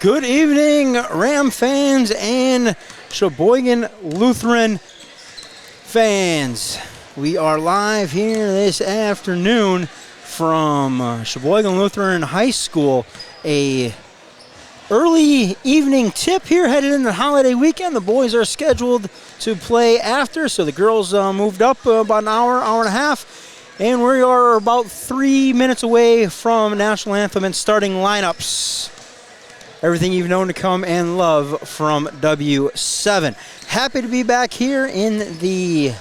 Good evening, Ram fans and Sheboygan Lutheran fans. We are live here this afternoon from Sheboygan Lutheran High School. A early evening tip here headed into the holiday weekend. The boys are scheduled to play after, so the girls moved up about an hour and a half. And we are about 3 minutes away from National Anthem and starting lineups. Everything you've known to come and love from W7. Happy to be back here in the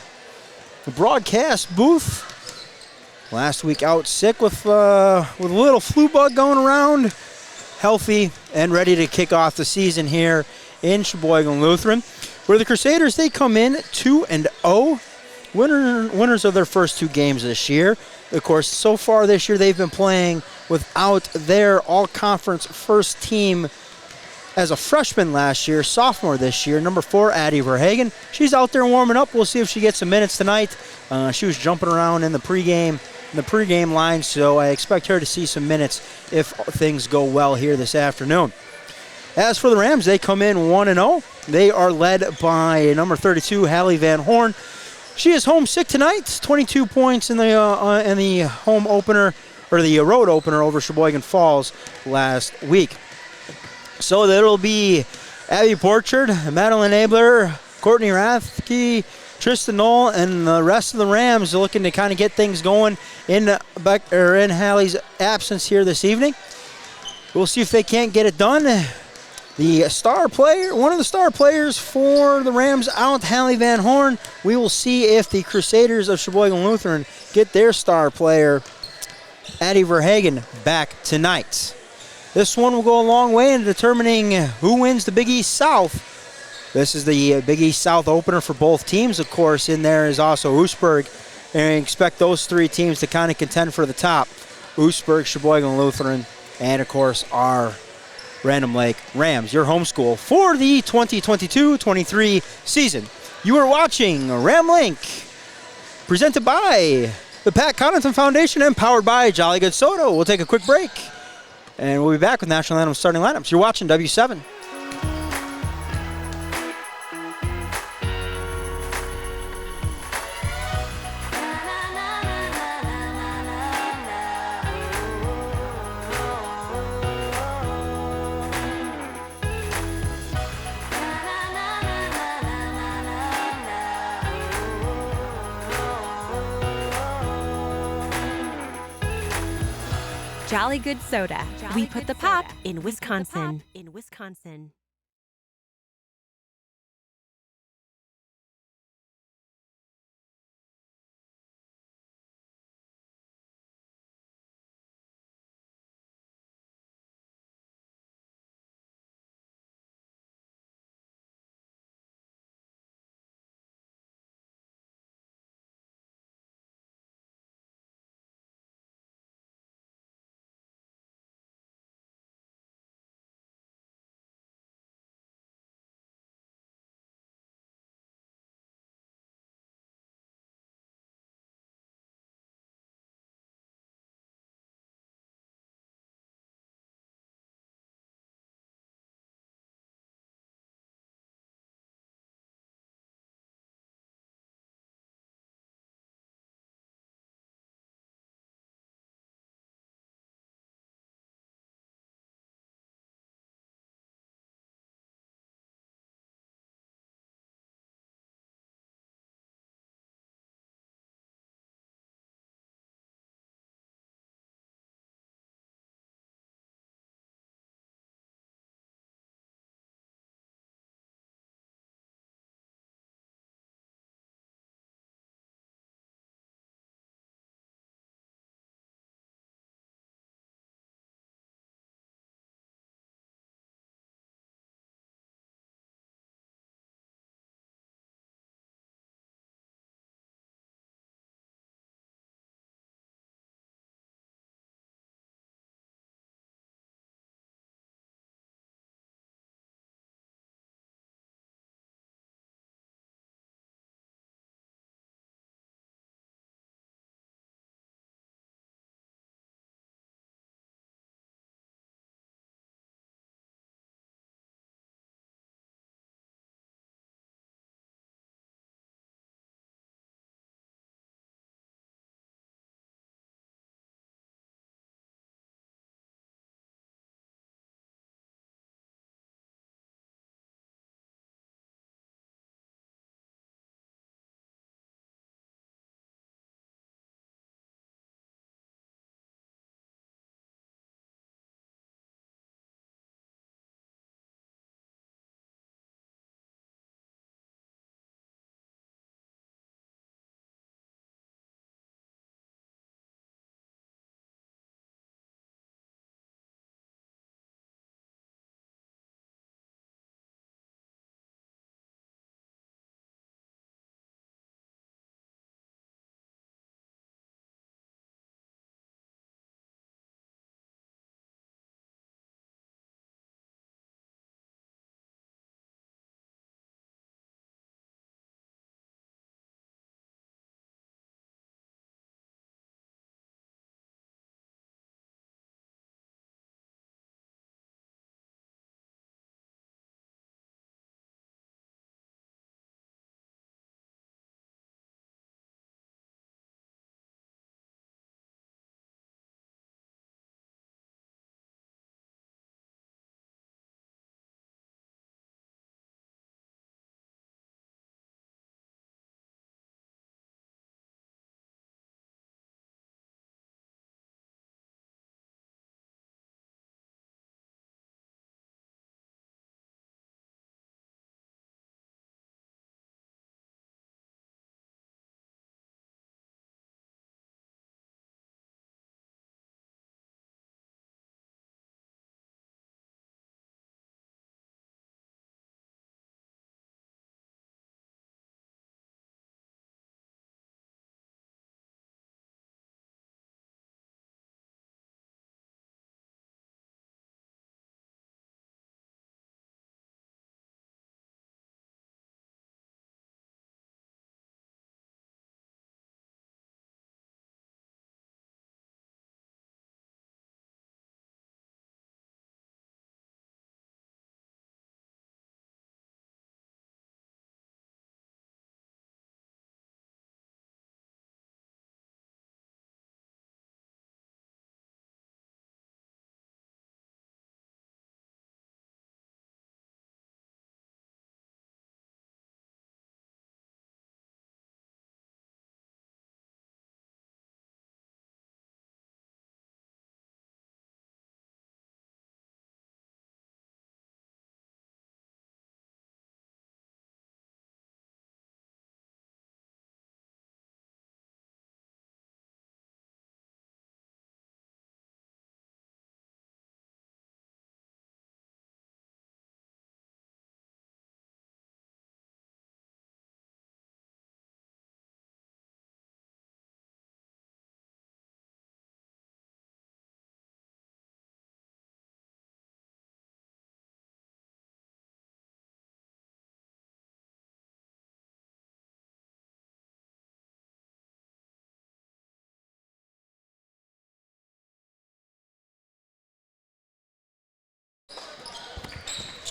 broadcast booth. Last week out sick with a little flu bug going around. Healthy and ready to kick off the season here in Sheboygan Lutheran. Where the Crusaders, they come in 2-0. Winners of their first two games this year. Of course, so far this year they've been playing without their all-conference first team as a freshman last year, sophomore this year, number 4, Addie Verhagen. She's out there warming up. We'll see if she gets some minutes tonight. She was jumping around in the pregame line, so I expect her to see some minutes if things go well here this afternoon. As for the Rams, they come in 1-0. They are led by number 32, Hallie Van Horn. She is homesick tonight. 22 points in the home opener, or the road opener over Sheboygan Falls last week. So that'll be Abby Porchard, Madeline Abler, Courtney Rathke, Tristan Knoll, and the rest of the Rams looking to kind of get things going in Hallie's absence here this evening. We'll see if they can't get it done. The star player, one of the star players for the Rams out, Hallie Van Horn. We will see if the Crusaders of Sheboygan Lutheran get their star player, Addie Verhagen, back tonight. This one will go a long way in determining who wins the Big East South. This is the Big East South opener for both teams. Of course, in there is also Oostburg, and I expect those three teams to kind of contend for the top. Oostburg, Sheboygan Lutheran, and of course our Random Lake Rams, your home school for the 2022-23 season. You are watching Ram Link, presented by the Pat Connaughton Foundation and powered by Jolly Good Soda. We'll take a quick break, and we'll be back with National Anthem starting lineups. You're watching W7. Jolly Good Soda. We put the pop in Wisconsin.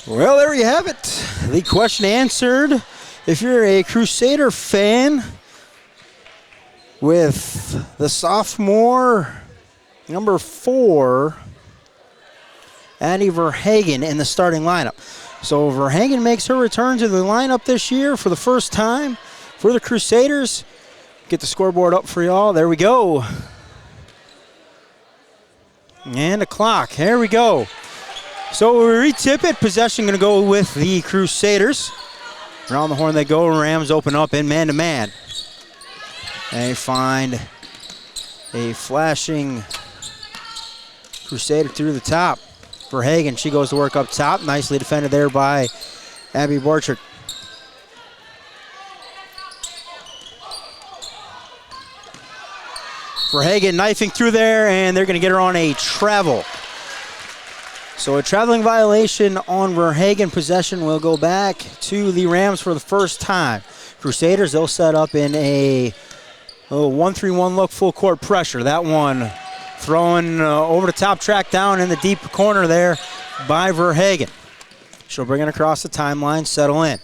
Well, there you have it. The question answered. If you're a Crusader fan with the sophomore number 4, Addie Verhagen in the starting lineup. So Verhagen makes her return to the lineup this year for the first time for the Crusaders. Get the scoreboard up for y'all. There we go. And a clock. There we go. So we re-tip it. Possession going to go with the Crusaders. Around the horn they go. Rams open up in man-to-man. They find a flashing Crusader through the top. Verhagen, she goes to work up top. Nicely defended there by Abby Borchert. Verhagen knifing through there, and they're going to get her on a travel. So a traveling violation on Verhagen. Possession will go back to the Rams for the first time. Crusaders, they'll set up in a 1-3-1 look, full court pressure. That one thrown over the top, track down in the deep corner there by Verhagen. She'll bring it across the timeline, settle in.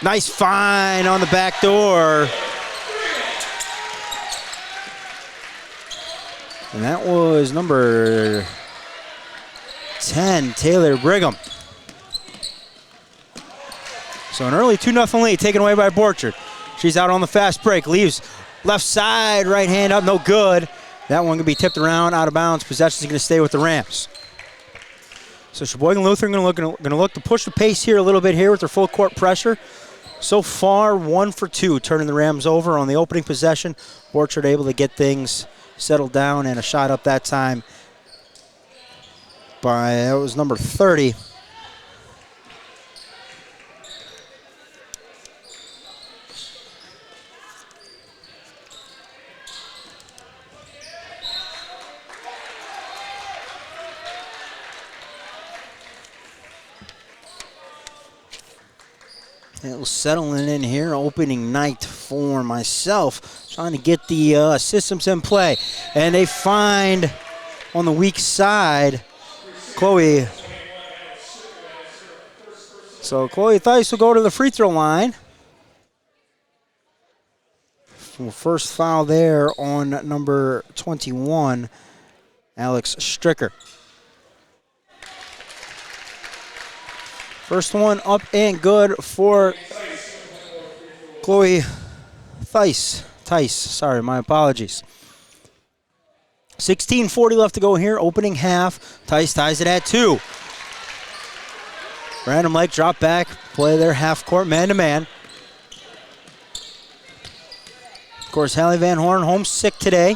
Nice find on the back door. And that was number 10, Taylor Brigham. So an early 2-0 lead taken away by Borchert. She's out on the fast break, leaves left side, right hand up, no good. That one can be tipped around, out of bounds. Possession is going to stay with the Rams. So Sheboygan Lutheran going to look to push the pace here a little bit here with their full court pressure. So far, 1 for 2, turning the Rams over on the opening possession. Borchert able to get things settled down, and a shot up that time by, that was number 30. It was settling in here, opening night for myself, trying to get the systems in play. And they find on the weak side, Chloe. So Chloe Theis will go to the free throw line. First foul there on number 21, Alex Stricker. First one up and good for Chloe Theis. Sorry, my apologies. 16:40 left to go here, opening half. Theis ties it at 2. Random Lake drop back, play their half court man-to-man. Of course, Hallie Van Horn homesick today,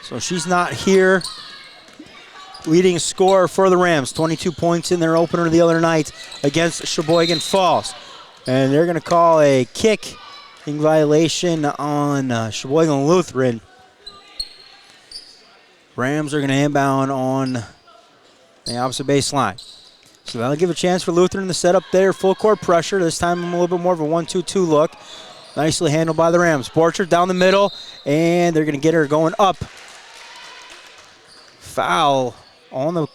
so she's not here. Leading scorer for the Rams, 22 points in their opener the other night against Sheboygan Falls. And they're going to call a kick in violation on Sheboygan Lutheran. Rams are going to inbound on the opposite baseline. So that'll give a chance for Lutheran to set up their full court pressure. This time a little bit more of a 1-2-2 look. Nicely handled by the Rams. Borchert down the middle, and they're going to get her going up. Foul on the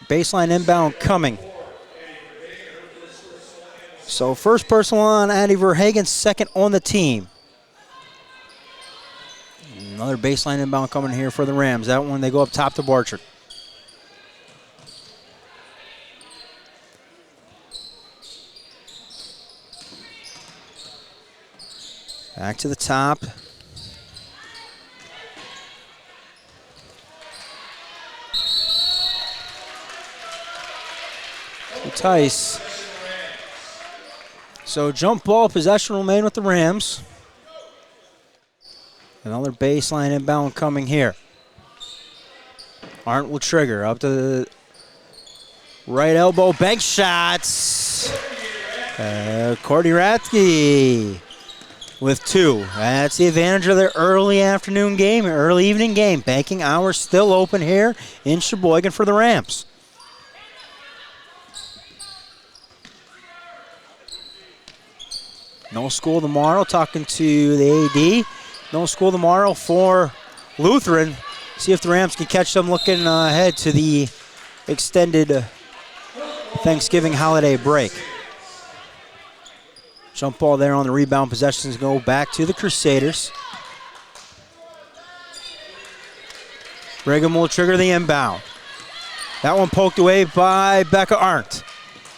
baseline inbound coming. So first personal on Addie Verhagen, second on the team. Another baseline inbound coming here for the Rams. That one they go up top to Borchert. Back to the top. Theis. So jump ball, possession will remain with the Rams. Another baseline inbound coming here. Arndt will trigger up to the right elbow, bank shots. Courtney Rathke with 2. That's the advantage of their early afternoon game, early evening game. Banking hours still open here in Sheboygan for the Rams. No school tomorrow, talking to the AD. No school tomorrow for Lutheran. See if the Rams can catch them looking ahead to the extended Thanksgiving holiday break. Jump ball there on the rebound. Possessions go back to the Crusaders. Pregame will trigger the inbound. That one poked away by Becca Arndt.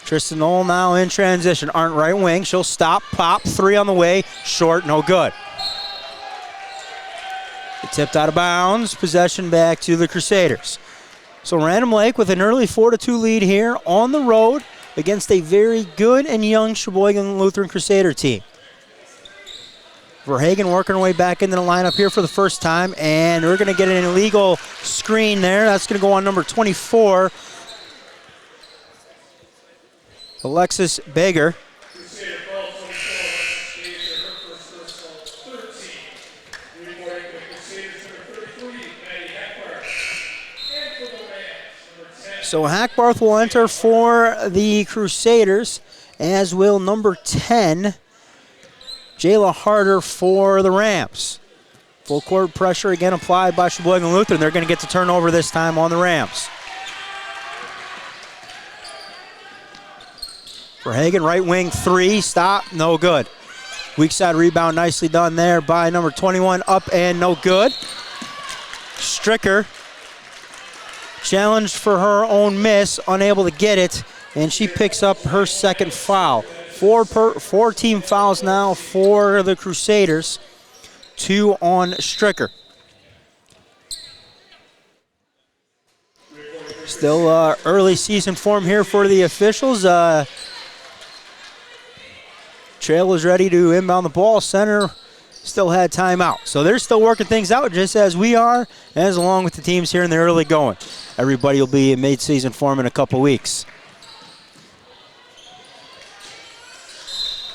Tristan Knoll now in transition. Arndt right wing. She'll stop, pop, 3 on the way. Short, no good. It tipped out of bounds. Possession back to the Crusaders. So Random Lake with an early 4-2 lead here on the road against a very good and young Sheboygan Lutheran Crusader team. Verhagen working her way back into the lineup here for the first time, and we're going to get an illegal screen there. That's going to go on number 24, Alexis Bager. So Hackbarth will enter for the Crusaders, as will number 10, Jayla Harder for the Rams. Full court pressure again applied by Sheboygan Lutheran. They're going to get the turnover this time on the Rams. Verhagen, right wing 3, stop, no good. Weak side rebound, nicely done there by number 21, up and no good. Stricker challenged for her own miss, unable to get it, and she picks up her second foul. Four team fouls now for the Crusaders, 2 on Stricker. Still early season form here for the officials. Trail is ready to inbound the ball. Center still had timeout. So they're still working things out just as we are, as along with the teams here in the early going. Everybody will be in mid-season form in a couple weeks.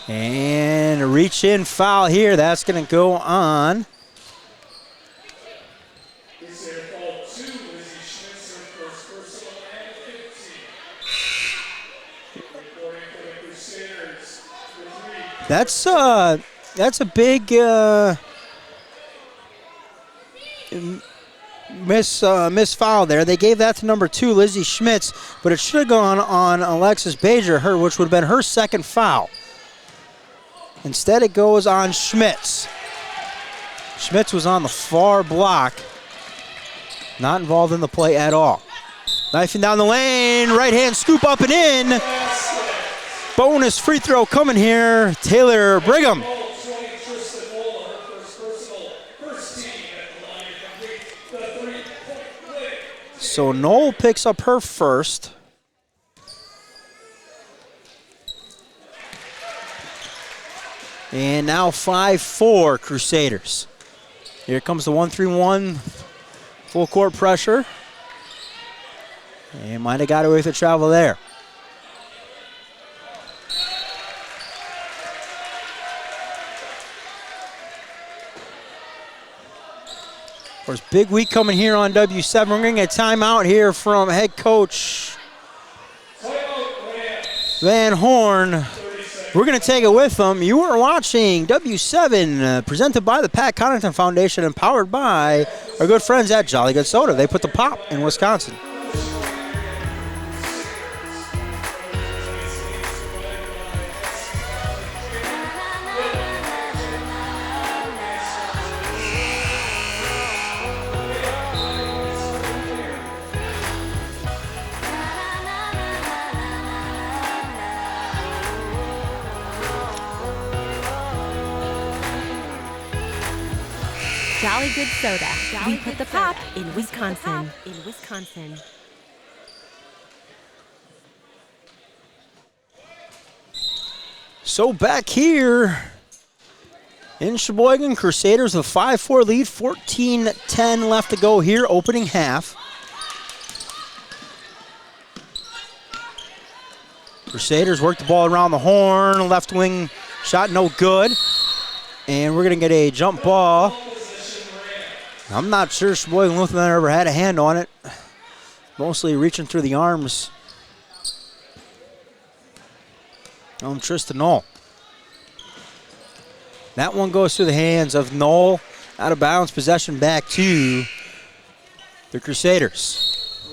And a reach-in foul here. That's going to go on. That's a big miss foul there. They gave that to number 2, Lizzie Schmitz, but it should have gone on Alexis Bager, which would have been her second foul. Instead, it goes on Schmitz. Schmitz was on the far block, not involved in the play at all. Knifing down the lane, right hand scoop up and in. Bonus free throw coming here, Taylor Brigham. So Knoll picks up her first. And now 5-4 Crusaders. Here comes the 1-3-1, full court pressure. And might have got away with the travel there. Of course, big week coming here on W7. We're going to get a timeout here from head coach Van Horn. We're going to take it with them. You are watching W7, presented by the Pat Connaughton Foundation and powered by our good friends at Jolly Good Soda. They put the pop in Wisconsin. Jolly Good Soda. We put the pop in Wisconsin. So back here in Sheboygan, Crusaders with a 5-4 lead, 14-10 left to go here, opening half. Crusaders work the ball around the horn, left wing shot no good. And we're going to get a jump ball. I'm not sure Sheboygan Lutheran ever had a hand on it. Mostly reaching through the arms of Tristan Knoll. That one goes through the hands of Knoll. Out of bounds, possession back to the Crusaders.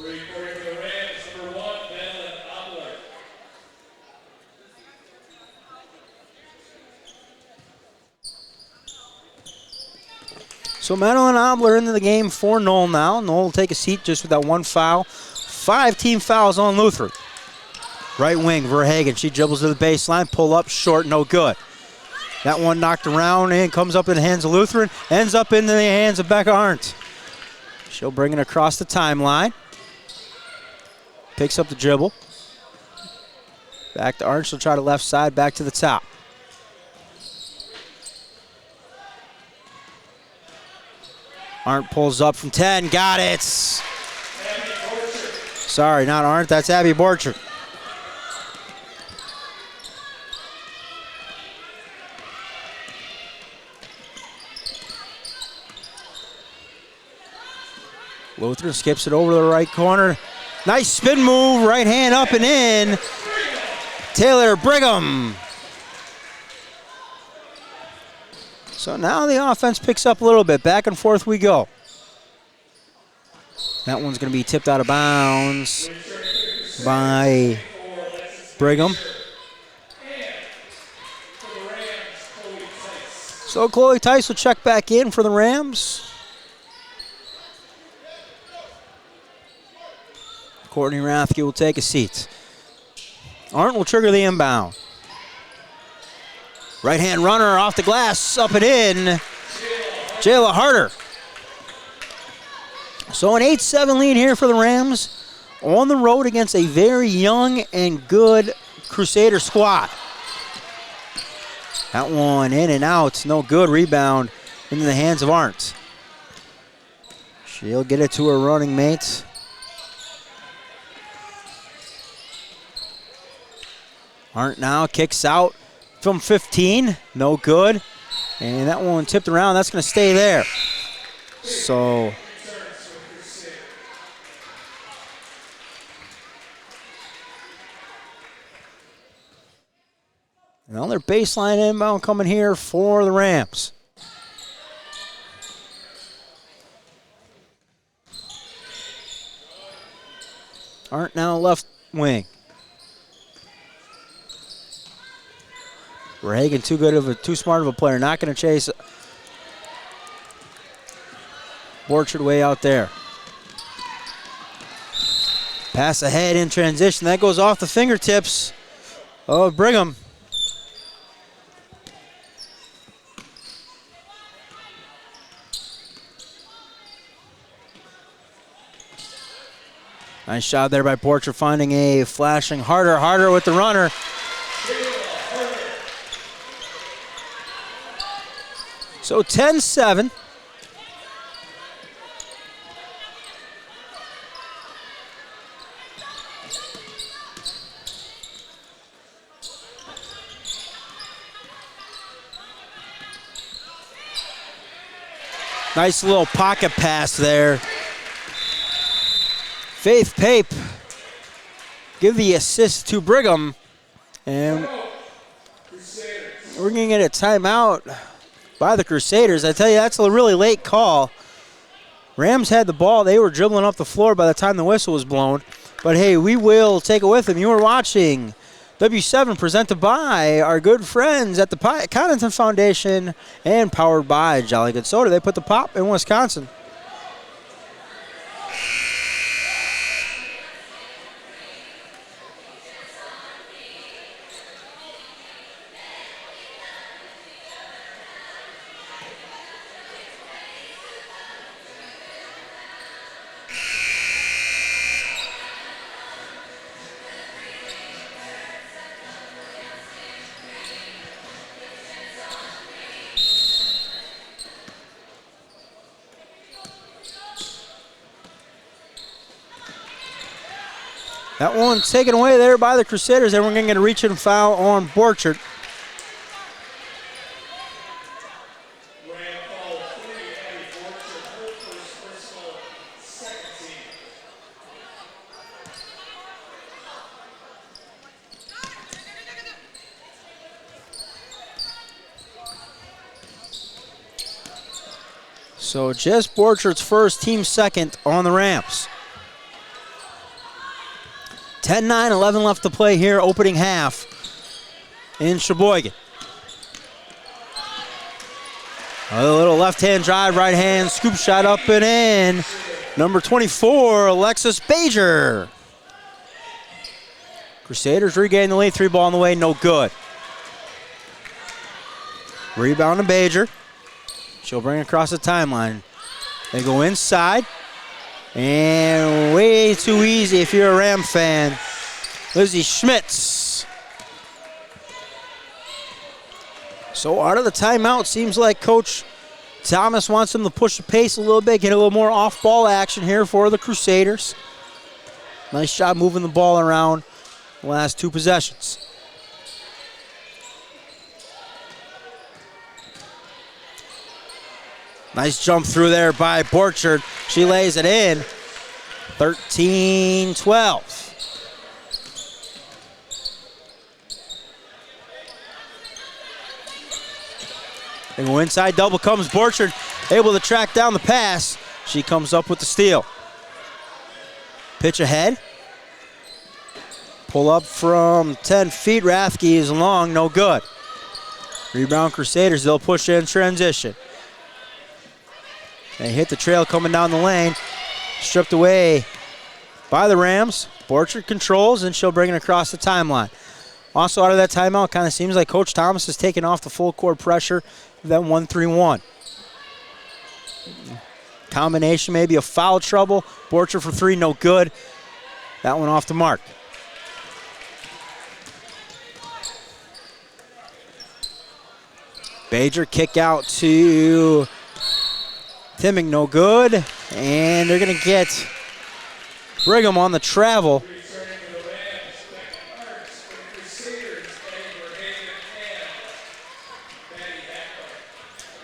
So Madeline Obler into the game for Knoll now. Knoll will take a seat just with that one foul. 5 team fouls on Lutheran. Right wing, Verhagen. She dribbles to the baseline, pull up, short, no good. That one knocked around and comes up in the hands of Lutheran, ends up into the hands of Becca Arndt. She'll bring it across the timeline. Picks up the dribble. Back to Arndt, she'll try the left side, back to the top. Arndt pulls up from 10, got it. Sorry, not Arndt, that's Abby Borchert. Lutheran skips it over to the right corner. Nice spin move, right hand up and in. Taylor Brigham. So now the offense picks up a little bit. Back and forth we go. That one's going to be tipped out of bounds by Brigham. So Chloe Tice will check back in for the Rams. Courtney Rathke will take a seat. Arndt will trigger the inbound. Right-hand runner off the glass, up and in. Jayla Harder. So an 8-7 lead here for the Rams on the road against a very young and good Crusader squad. That one in and out, no good. Rebound into the hands of Arndt. She'll get it to her running mates. Arndt now kicks out from 15, no good. And that one tipped around, that's going to stay there. So another baseline inbound coming here for the Rams. Arndt now left wing. Verhagen too smart of a player, not going to chase Borchard way out there. Pass ahead in transition, that goes off the fingertips of Brigham. Nice job there by Borchard, finding a flashing Harder with the runner. So 10-7. Nice little pocket pass there. Faith Pape give the assist to Brigham. And we're going to get a timeout by the Crusaders. I tell you, that's a really late call. Rams had the ball. They were dribbling up the floor by the time the whistle was blown. But, hey, we will take it with them. You are watching W7 presented by our good friends at the Connington Foundation and powered by Jolly Good Soda. They put the pop in Wisconsin. That one's taken away there by the Crusaders, and we're going to get a reach and foul on Borchard. So Jess Borchard's first, team second on the Rams. 10-9, 11 left to play here, opening half in Sheboygan. A little left-hand drive, right-hand scoop shot up and in. Number 24, Alexis Bajer. Crusaders regain the lead, 3-ball on the way, no good. Rebound to Bajer. She'll bring it across the timeline. They go inside. And way too easy if you're a Ram fan. Lizzie Schmitz. So out of the timeout, seems like Coach Thomas wants them to push the pace a little bit, get a little more off-ball action here for the Crusaders. Nice job moving the ball around the last 2 possessions. Nice jump through there by Borchard. She lays it in. 13-12. They go inside, double comes Borchard, able to track down the pass. She comes up with the steal. Pitch ahead. Pull up from 10 feet. Rathke is long, no good. Rebound Crusaders, they'll push in transition. They hit the trail coming down the lane. Stripped away by the Rams. Borchard controls, and she'll bring it across the timeline. Also out of that timeout, kind of seems like Coach Thomas is taking off the full court pressure of that 1-3-1. Combination maybe of foul trouble. Borchard for 3, no good. That one off the mark. Bajer kick out to Timming, no good. And they're going to get Brigham on the travel.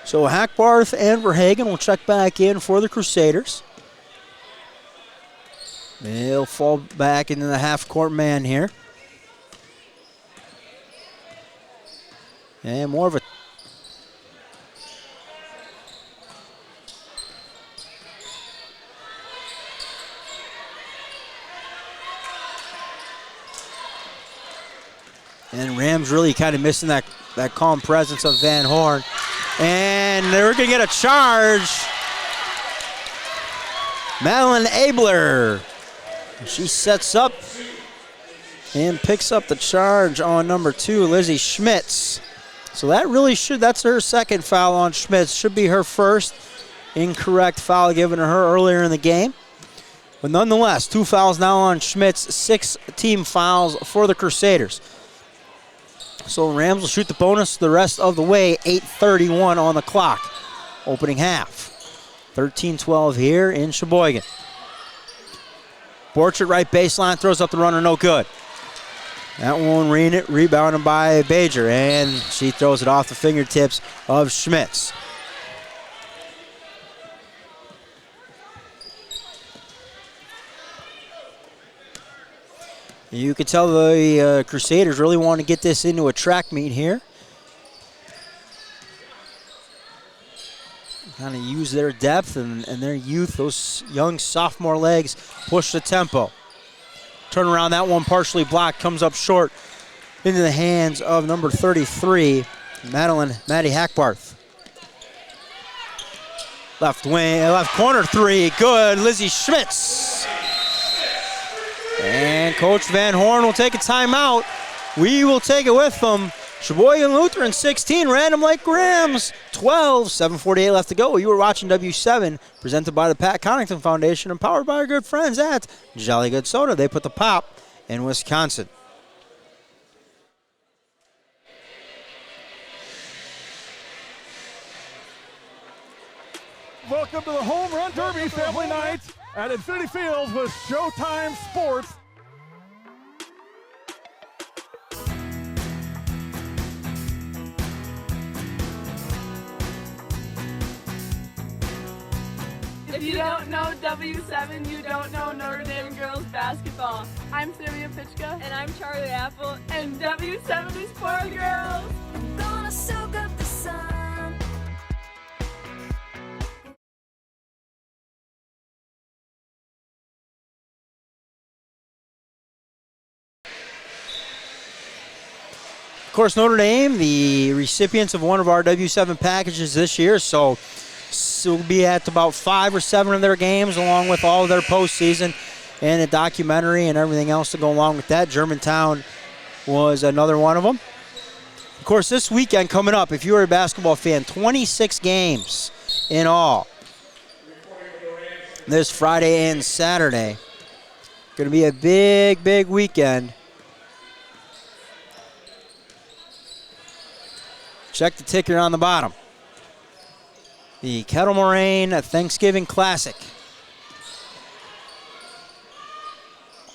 So Hackbarth and Verhagen will check back in for the Crusaders. They'll fall back into the half-court man here. And more of a and Rams really kind of missing that calm presence of Van Horn. And they're going to get a charge. Madeline Abler. She sets up and picks up the charge on number 2, Lizzie Schmitz. So that really that's her second foul on Schmitz. Should be her first incorrect foul given to her earlier in the game. But nonetheless, 2 fouls now on Schmitz, 6 team fouls for the Crusaders. So Rams will shoot the bonus the rest of the way, 8:31 on the clock. Opening half. 13-12 here in Sheboygan. Borchard right baseline, throws up the runner, no good. That one rebounded by Bajer, and she throws it off the fingertips of Schmitz. You can tell the Crusaders really want to get this into a track meet here. Kind of use their depth and their youth, those young sophomore legs, push the tempo. Turn around, that one partially blocked, comes up short into the hands of number 33, Maddie Hackbarth. Left corner 3, good, Lizzie Schmitz. And Coach Van Horn will take a timeout. We will take it with them. Sheboygan Lutheran 16, Random Lake Rams 12, 7:48 left to go. You were watching W7, presented by the Pat Connaughton Foundation and powered by our good friends at Jolly Good Soda. They put the pop in Wisconsin. Welcome to the Home Run Derby Family Night at Infinity Fields with Showtime Sports. If you don't know W7, you don't know Notre Dame girls basketball. I'm Sylvia Pitchka. And I'm Charlie Apple. And W7 is for girls. I'm gonna soak up the sun. Of course, Notre Dame, the recipients of one of our W7 packages this year, so we'll be at about 5 or 7 of their games along with all of their postseason and a documentary and everything else to go along with that. Germantown was another one of them. Of course, this weekend coming up, if you're a basketball fan, 26 games in all. This Friday and Saturday. Going to be a big, big weekend. Check the ticker on the bottom. The Kettle Moraine Thanksgiving Classic.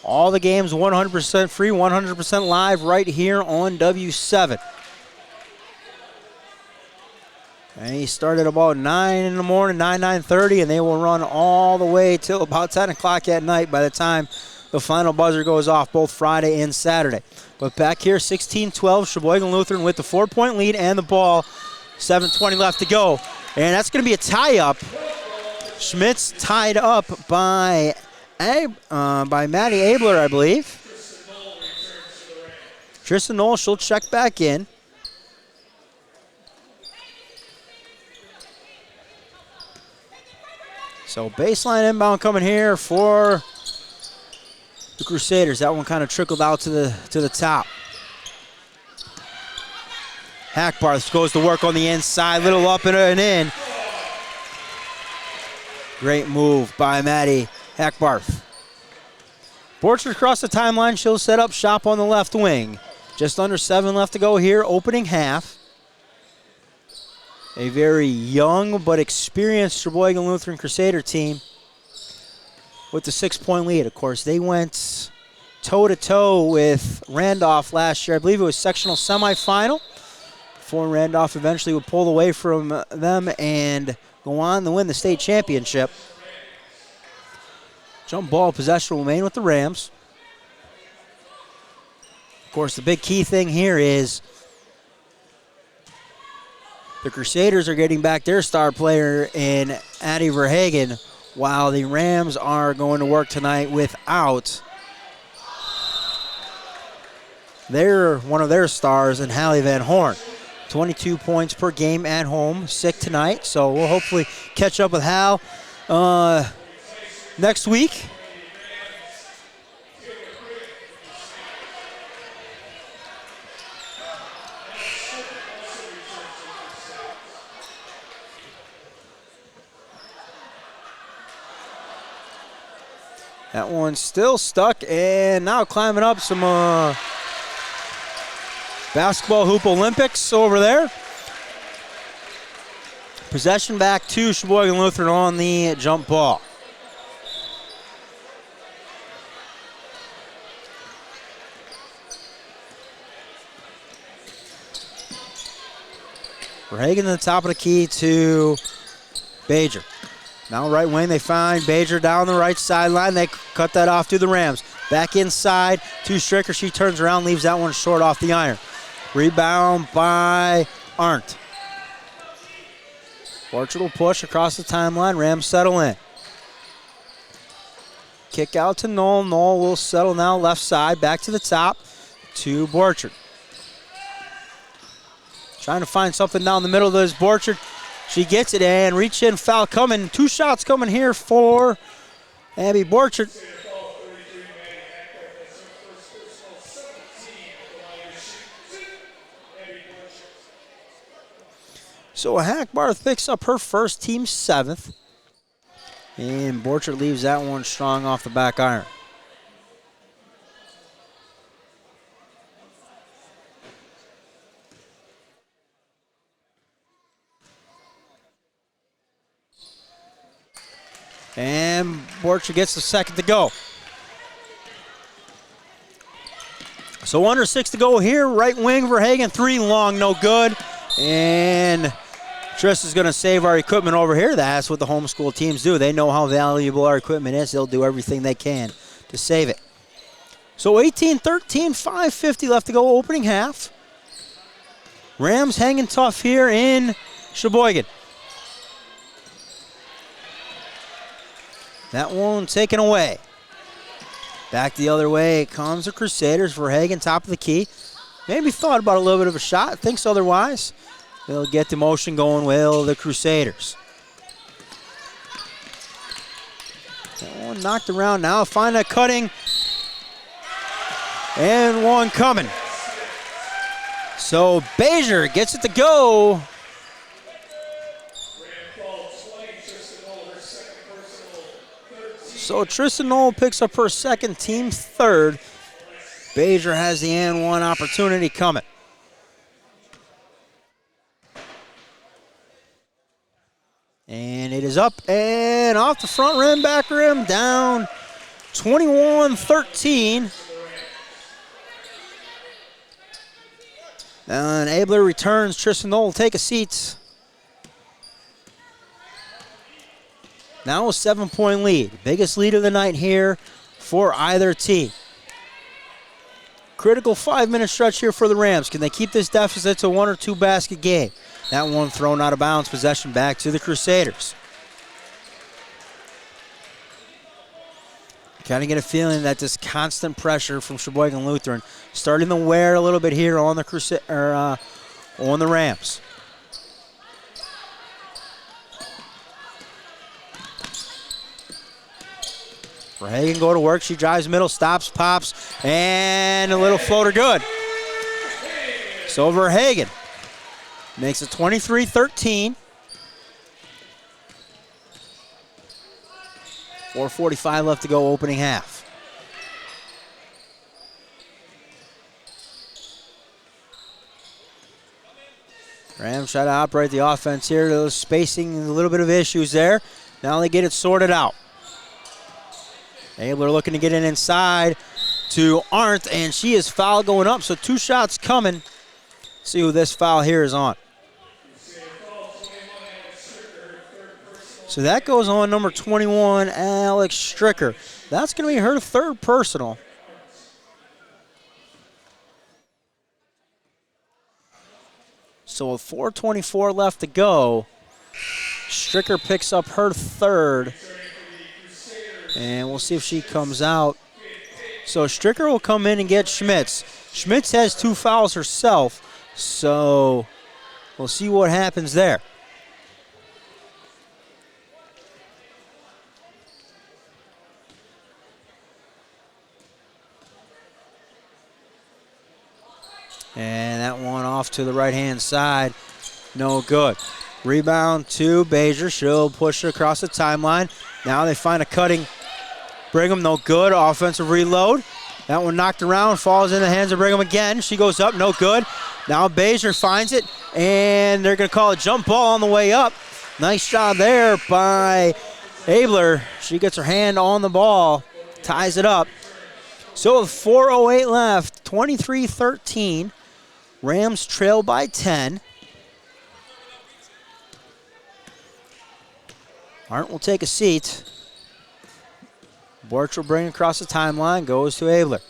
All the games 100% free, 100% live right here on W7. And he started about 9 in the morning, 9:30, and they will run all the way till about 10 o'clock at night by the time the final buzzer goes off, both Friday and Saturday. But back here, 16-12, Sheboygan Lutheran with the 4-point lead and the ball. 7:20 left to go. And that's going to be a tie-up. Schmitz tied up by Maddie Abler, I believe. Tristan Knoll, she'll check back in. So baseline inbound coming here for the Crusaders. That one kind of trickled out to the top. Hackbarth goes to work on the inside, little up and in. Great move by Maddie Hackbarth. Borchard across the timeline. She'll set up shop on the left wing. Just under 7 left to go here, opening half. A very young but experienced Sheboygan Lutheran Crusader team with the 6-point lead. Of course, they went toe-to-toe with Randolph last year. I believe it was sectional semifinal before Randolph eventually would pull away from them and go on to win the state championship. Jump ball possession will remain with the Rams. Of course, the big key thing here is the Crusaders are getting back their star player in Addie Verhagen, while the Rams are going to work tonight without one of their stars in Hallie Van Horn. 22 points per game at home, sick tonight, so we'll hopefully catch up with Hal next week. That one's still stuck, and now climbing up some basketball hoop Olympics over there. Possession back to Sheboygan Lutheran on the jump ball. Verhagen to the top of the key to Bajer. Now right wing, they find Bajer down the right sideline. They cut that off to the Rams. Back inside to Stricker. She turns around, leaves that one short off the iron. Rebound by Arndt. Borchard will push across the timeline. Rams settle in. Kick out to Knoll. Knoll will settle now left side. Back to the top to Borchard. Trying to find something down the middle of this Borchard. She gets it and reach in foul coming. 2 shots coming here for Abby Borchard. So Hackbarth picks up her first, team 7th. And Borchard leaves that one strong off the back iron. And Borchard gets the second to go. So under 6 to go here. Right wing, Verhagen, 3 long, no good. And Trish is going to save our equipment over here. That's what the homeschool teams do. They know how valuable our equipment is. They'll do everything they can to save it. So 18-13, 5:50 left to go, opening half. Rams hanging tough here in Sheboygan. That one taken away. Back the other way comes the Crusaders. Verhagen top of the key. maybe thought about a little bit of a shot, thinks otherwise. They'll get the motion going, will the Crusaders. That one knocked around now, find that cutting. And one coming. So Bezier gets it to go. So Tristan Knoll picks up her second, team third. Bezier has the and one opportunity coming. And it is up and off the front rim, back rim, down 21-13. And Abler returns. Tristan Knoll will take a seat. Now a 7-point lead. Biggest lead of the night here for either team. Critical 5-minute stretch here for the Rams. Can they keep this deficit to 1 or 2 basket game? That one thrown out of bounds. Possession back to the Crusaders. Kind of get a feeling that this constant pressure from Sheboygan Lutheran starting to wear a little bit here on the on the Rams. Verhagen go to work. She drives middle, stops, pops, and a little floater good. So Verhagen makes it 23-13. 4:45 left to go, opening half. Rams try to operate the offense here. Those spacing, a little bit of issues there. Now they get it sorted out. Abler looking to get it inside to Arndt, and she is foul going up, so 2 shots coming. See who this foul here is on. So that goes on number 21, Alex Stricker. That's going to be her third personal. So with 4:24 left to go, Stricker picks up her third. And we'll see if she comes out. So Stricker will come in and get Schmitz. Schmitz has 2 fouls herself, so we'll see what happens there. And that one off to the right-hand side. No good. Rebound to Bezier. She'll push it across the timeline. Now they find a cutting Brigham, no good. Offensive reload. That one knocked around, falls in the hands of Brigham again. She goes up, no good. Now Bezier finds it, and they're going to call a jump ball on the way up. Nice job there by Abler. She gets her hand on the ball, ties it up. So with 4:08 left, 23-13. Rams trail by 10. Arndt will take a seat. Borch will bring across the timeline, goes to Abler.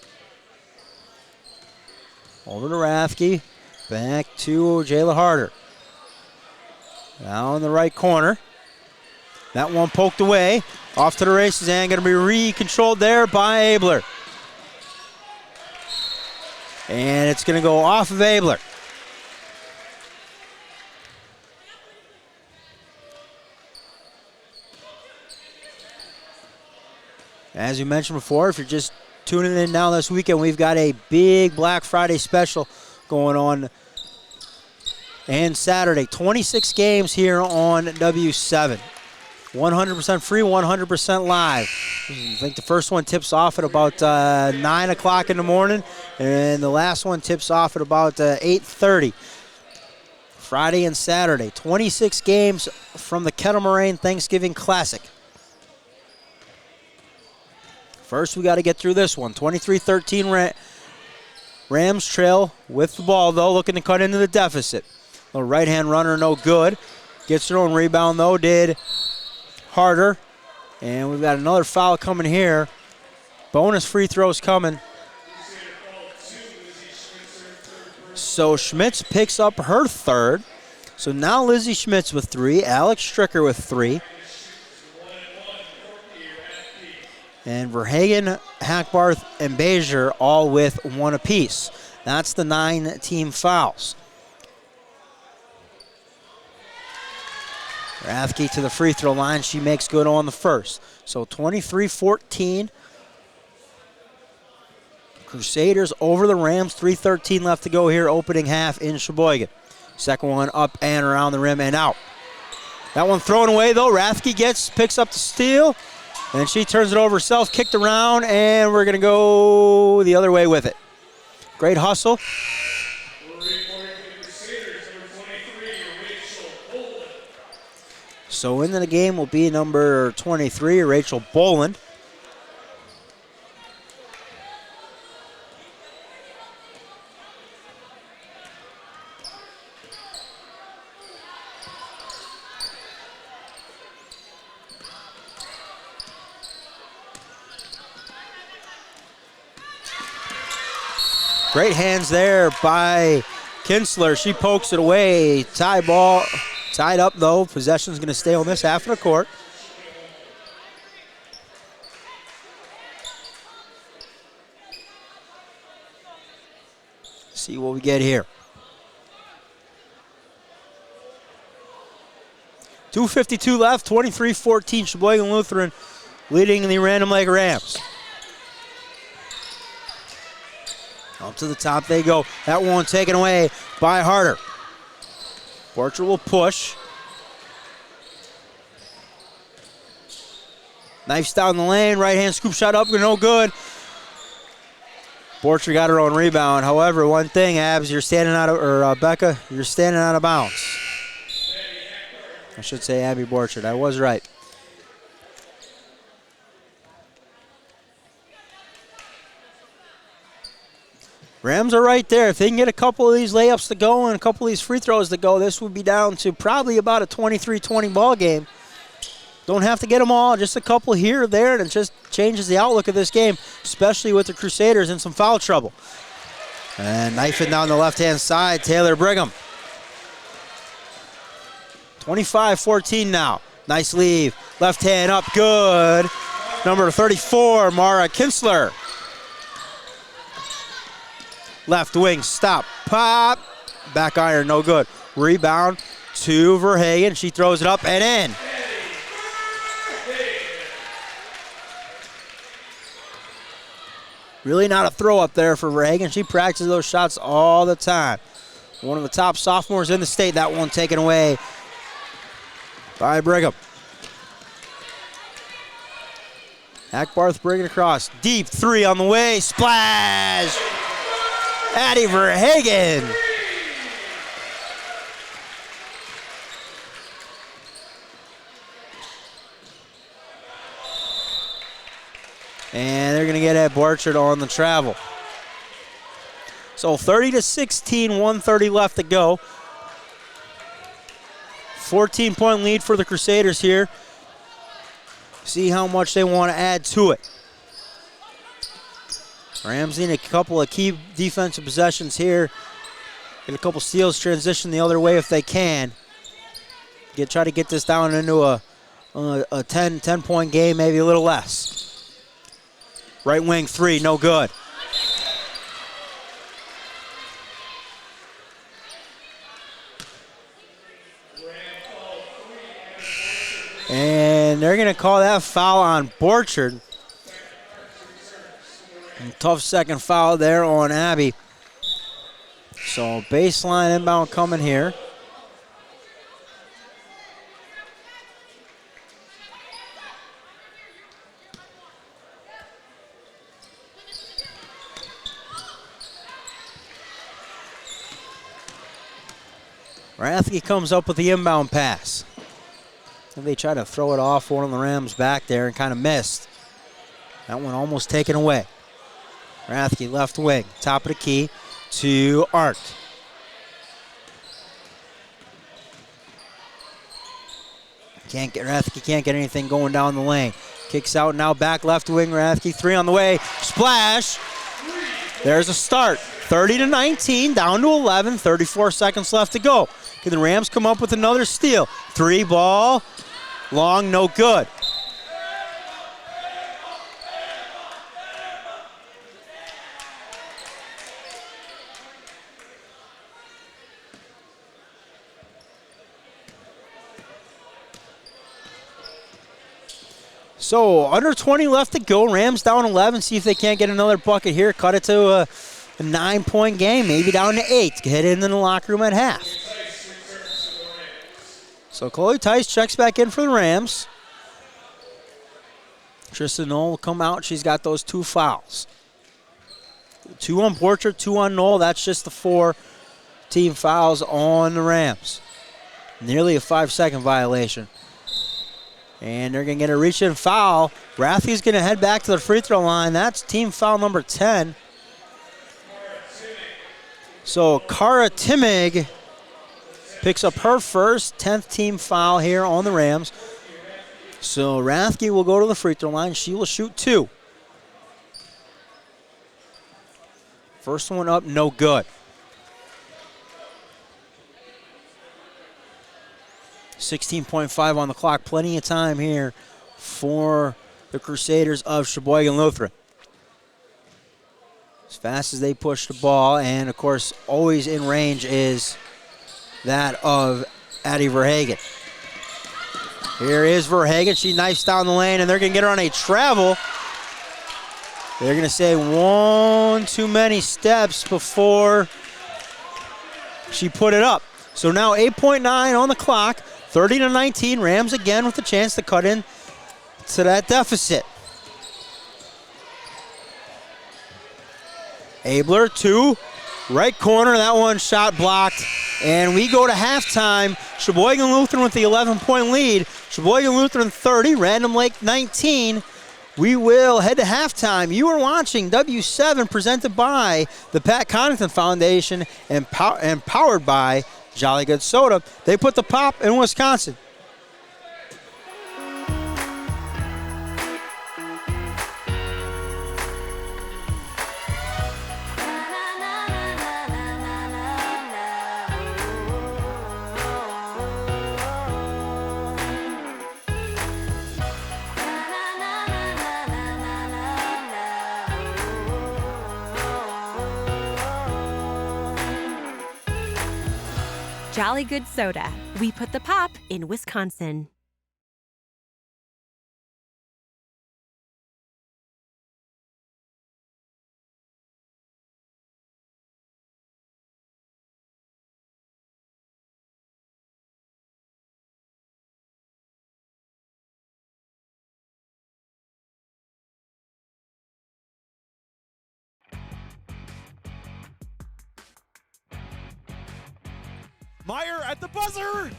Over to Rathke, back to Jayla Harder. Now in the right corner. That one poked away. Off to the races and going to be re-controlled there by Abler. And it's going to go off of Abler. As you mentioned before, if you're just tuning in now this weekend, we've got a big Black Friday special going on. And Saturday, 26 games here on W7. 100% free, 100% live. I think the first one tips off at about 9 o'clock in the morning, and the last one tips off at about 8:30. Friday and Saturday. 26 games from the Kettle Moraine Thanksgiving Classic. First, we got to get through this one. 23-13 Rams trail with the ball, though, looking to cut into the deficit. Little right-hand runner, no good. Gets her own rebound, though, did Harder. And we've got another foul coming here. Bonus free throws coming. So Schmitz picks up her third. So now Lizzie Schmitz with 3, Alex Stricker with 3. And Verhagen, Hackbarth, and Bezier all with 1 apiece. That's the 9 team fouls. Rathke to the free throw line. She makes good on the first. So 23-14. Crusaders over the Rams. 3:13 left to go here, opening half in Sheboygan. Second one up and around the rim and out. That one thrown away though. Rathke picks up the steal, and she turns it over herself, kicked around, and we're gonna go the other way with it. Great hustle. So into the game will be number 23, Rachel Boland. Great hands there by Kinsler. She pokes it away. Tied up though. Possession's going to stay on this half of the court. See what we get here. 2:52 left, 23-14, Sheboygan Lutheran leading the Random Lake Rams. Up to the top they go. That one taken away by Harder. Borcher will push. Knifes down the lane, right hand scoop shot up, no good. Borcher got her own rebound. However, one thing, Abs, Becca, you're standing out of bounds. I should say Abby Borcher. I was right. Rams are right there. If they can get a couple of these layups to go and a couple of these free throws to go, this would be down to probably about a 23-20 ball game. Don't have to get them all, just a couple here or there, and it just changes the outlook of this game, especially with the Crusaders in some foul trouble. And knifing down the left-hand side, Taylor Brigham. 25-14 now. Nice leave. Left hand up, good. Number 34, Mara Kinsler. Left wing, stop, pop. Back iron, no good. Rebound to Verhagen. She throws it up and in. Really not a throw up there for Verhagen. She practices those shots all the time. One of the top sophomores in the state. That one taken away by Brigham. Ackbarth bringing across. Deep three on the way. Splash! Addie Verhagen. And they're going to get Ed Borchard on the travel. So 30-16, 1:30 left to go. 14-point lead for the Crusaders here. See how much they want to add to it. Rams need a couple of key defensive possessions here. Get a couple steals, transition the other way if they can. Try to get this down into a 10-point game, maybe a little less. Right wing three, no good. And they're going to call that foul on Borchard. And tough second foul there on Abby. So baseline inbound coming here. Rathke comes up with the inbound pass. And they try to throw it off one of the Rams back there and kind of missed. That one almost taken away. Rathke left wing, top of the key to Art. Rathke can't get anything going down the lane. Kicks out now, back left wing. Rathke three on the way. Splash. There's a start. 30-19, down to 11. 34 seconds left to go. Can the Rams come up with another steal? Three ball, long, no good. So under 20 left to go. Rams down 11. See if they can't get another bucket here. Cut it to a 9-point game, maybe down to 8. Get in the locker room at half. So Chloe Tice checks back in for the Rams. Tristan Knoll will come out. She's got those 2 fouls. 2 on Porcher, 2 on Knoll. That's just the 4 team fouls on the Rams. Nearly a 5-second violation. And they're going to get a reach-in foul. Rathke's going to head back to the free throw line. That's team foul number 10. So Cara Timmig picks up her first 10th team foul here on the Rams. So Rathke will go to the free throw line. She will shoot 2. First one up, no good. 16.5 on the clock. Plenty of time here for the Crusaders of Sheboygan Lutheran. As fast as they push the ball, and of course, always in range is that of Addie Verhagen. Here is Verhagen. She knifes down the lane, and they're going to get her on a travel. They're going to say 1 too many steps before she put it up. So now 8.9 on the clock, 30-19. Rams again with a chance to cut in to that deficit. Abler, 2, right corner. That one shot blocked. And we go to halftime. Sheboygan Lutheran with the 11-point lead. Sheboygan Lutheran 30, Random Lake 19. We will head to halftime. You are watching W7 presented by the Pat Connaughton Foundation and powered by Jolly Good Soda. They put the pop in Wisconsin. Jolly Good Soda. We put the pop in Wisconsin. Meyer at the buzzer.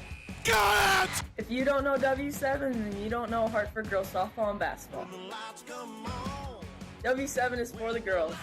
Got it! If you don't know W7, then you don't know Hartford girls softball and basketball. W7 is for the girls.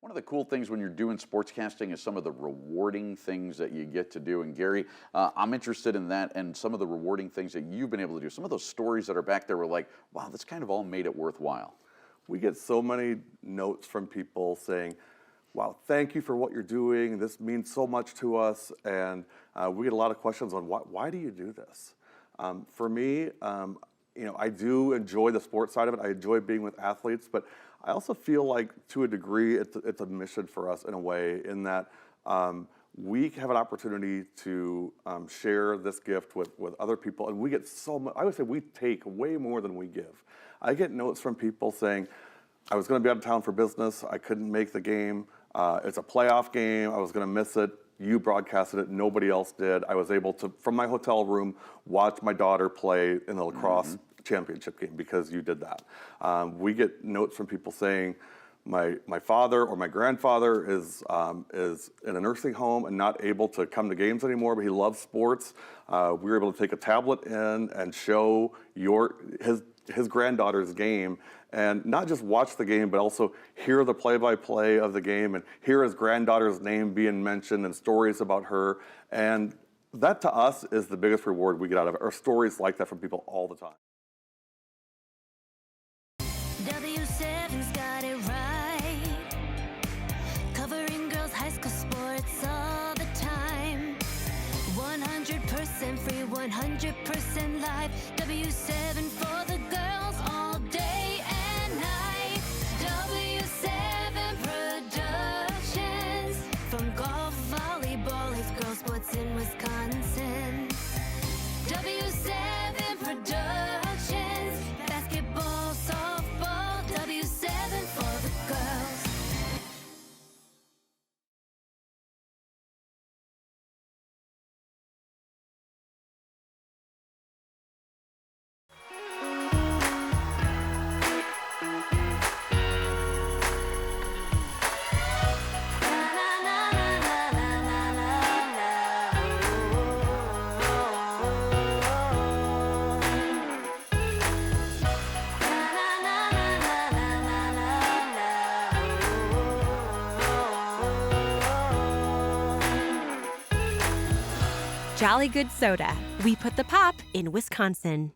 One of the cool things when you're doing sportscasting is some of the rewarding things that you get to do. And Gary, I'm interested in that and some of the rewarding things that you've been able to do. Some of those stories that are back there were like, wow, this kind of all made it worthwhile. We get so many notes from people saying, wow, thank you for what you're doing. This means so much to us. And we get a lot of questions on why do you do this? For me, I do enjoy the sports side of it. I enjoy being with athletes, but I also feel like, to a degree, it's a mission for us in a way, in that we have an opportunity to share this gift with other people, and we get so much. I would say we take way more than we give. I get notes from people saying, I was going to be out of town for business, I couldn't make the game, it's a playoff game, I was going to miss it, you broadcasted it, nobody else did. I was able to, from my hotel room, watch my daughter play in the lacrosse championship game because you did that. We get notes from people saying, my father or my grandfather is in a nursing home and not able to come to games anymore, but he loves sports. We were able to take a tablet in and show his granddaughter's game, and not just watch the game, but also hear the play-by-play of the game and hear his granddaughter's name being mentioned and stories about her. And that to us is the biggest reward we get out of it, or stories like that from people all the time. W7's got it right. Covering girls' high school sports all the time. 100% free, 100% live. W7 for the girls all day and night. W7 Productions. From golf, volleyball, it's girls' sports in Wisconsin. W7 Productions. Basketball, softball, W7 for the girls. Jolly Good Soda. We put the pop in Wisconsin.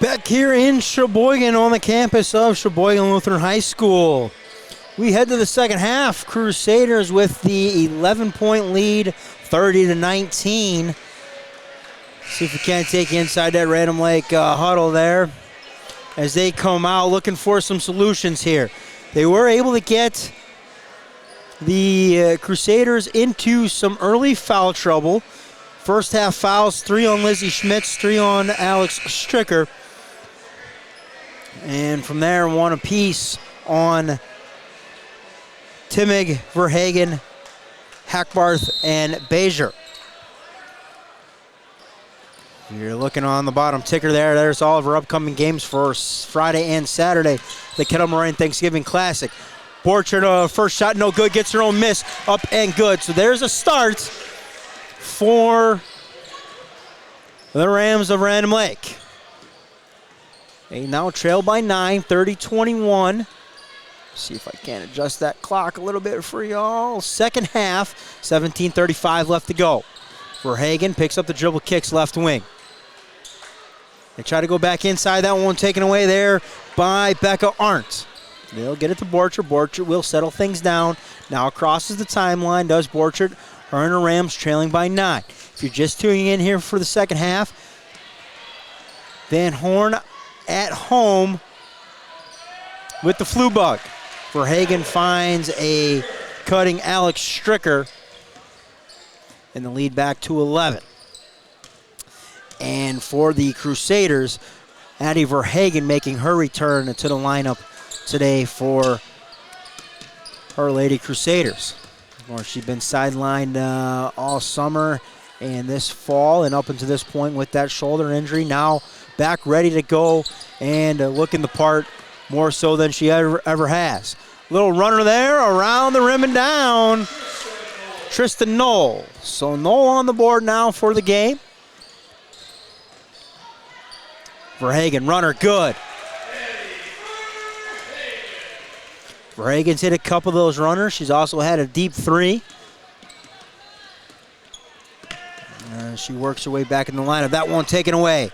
Back here in Sheboygan on the campus of Sheboygan Lutheran High School. We head to the second half. Crusaders with the 11-point lead, 30-19. See if we can't take you inside that Random Lake huddle there as they come out looking for some solutions here. They were able to get the Crusaders into some early foul trouble. First half fouls, 3 on Lizzie Schmitz, 3 on Alex Stricker. And from there, 1 apiece on Timmig, Verhagen, Hackbarth, and Bezier. You're looking on the bottom ticker there. There's all of our upcoming games for Friday and Saturday. The Kettle Moraine Thanksgiving Classic. Borchard, first shot, no good. Gets her own miss, up and good. So there's a start for the Rams of Random Lake. They now trail by 9, 30-21. See if I can adjust that clock a little bit for y'all. Second half, 17:35 left to go. Verhagen picks up the dribble, kicks left wing. They try to go back inside. That one taken away there by Becca Arndt. They'll get it to Borchard. Borchard will settle things down. Now crosses the timeline, does Borchard. Her and the Rams trailing by 9. If you're just tuning in here for the second half, Van Horn at home with the flu bug. Verhagen finds a cutting Alex Stricker, and the lead back to 11. And for the Crusaders, Addie Verhagen making her return to the lineup today for her Lady Crusaders. Of course, she's been sidelined all summer and this fall and up until this point with that shoulder injury. Now back ready to go and looking the part more so than she ever has. Little runner there around the rim and down. Tristan Knoll. So Knoll on the board now for the game. Verhagen, runner, good. Verhagen's hit a couple of those runners. She's also had a deep 3. She works her way back in the lineup. That one taken away.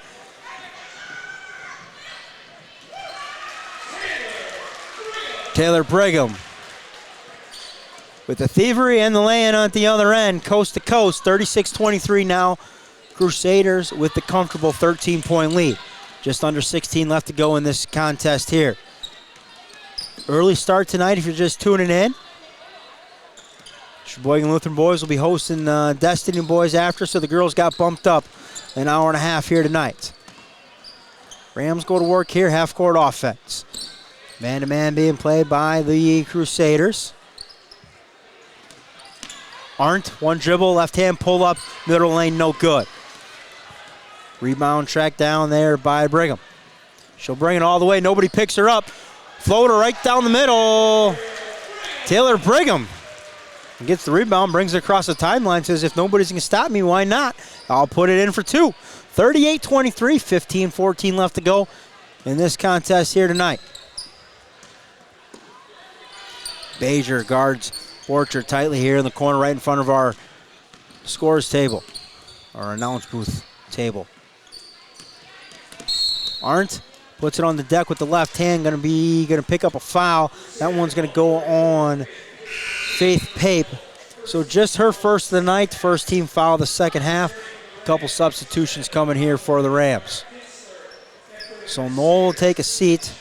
Taylor Brigham with the thievery and the lay-in at the other end, coast to coast, 36-23 now. Crusaders with the comfortable 13-point lead. Just under 16 left to go in this contest here. Early start tonight if you're just tuning in. Sheboygan Lutheran boys will be hosting Destiny boys after, so the girls got bumped up an hour and a half here tonight. Rams go to work here, half-court offense. Man-to-man being played by the Crusaders. Arndt, one dribble, left-hand pull-up, middle lane, no good. Rebound tracked down there by Brigham. She'll bring it all the way. Nobody picks her up. Floater right down the middle. Taylor Brigham gets the rebound, brings it across the timeline, says if nobody's going to stop me, why not? I'll put it in for 2. 38-23, 15-14 left to go in this contest here tonight. Bezier guards Borchard tightly here in the corner right in front of our scores table, our announce booth table. Arndt puts it on the deck with the left hand, going to pick up a foul. That one's going to go on Faith Pape. So just her first of the night, first team foul of the second half. A couple substitutions coming here for the Rams. So Knoll will take a seat.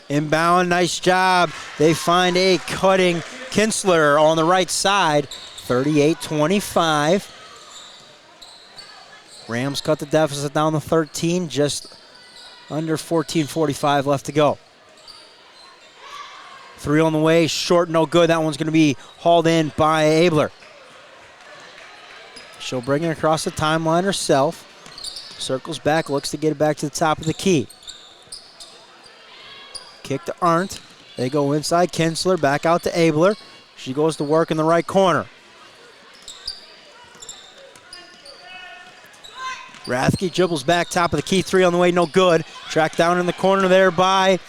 Inbound, nice job. They find a cutting Kinsler on the right side, 38-25. Rams cut the deficit down to 13, just under 14:45 left to go. 3 on the way, short, no good. That one's going to be hauled in by Abler. She'll bring it across the timeline herself. Circles back, looks to get it back to the top of the key. Kick to Arndt. They go inside. Kinsler back out to Abler. She goes to work in the right corner. Rathke dribbles back, top of the key, 3 on the way, no good. Tracked down in the corner there by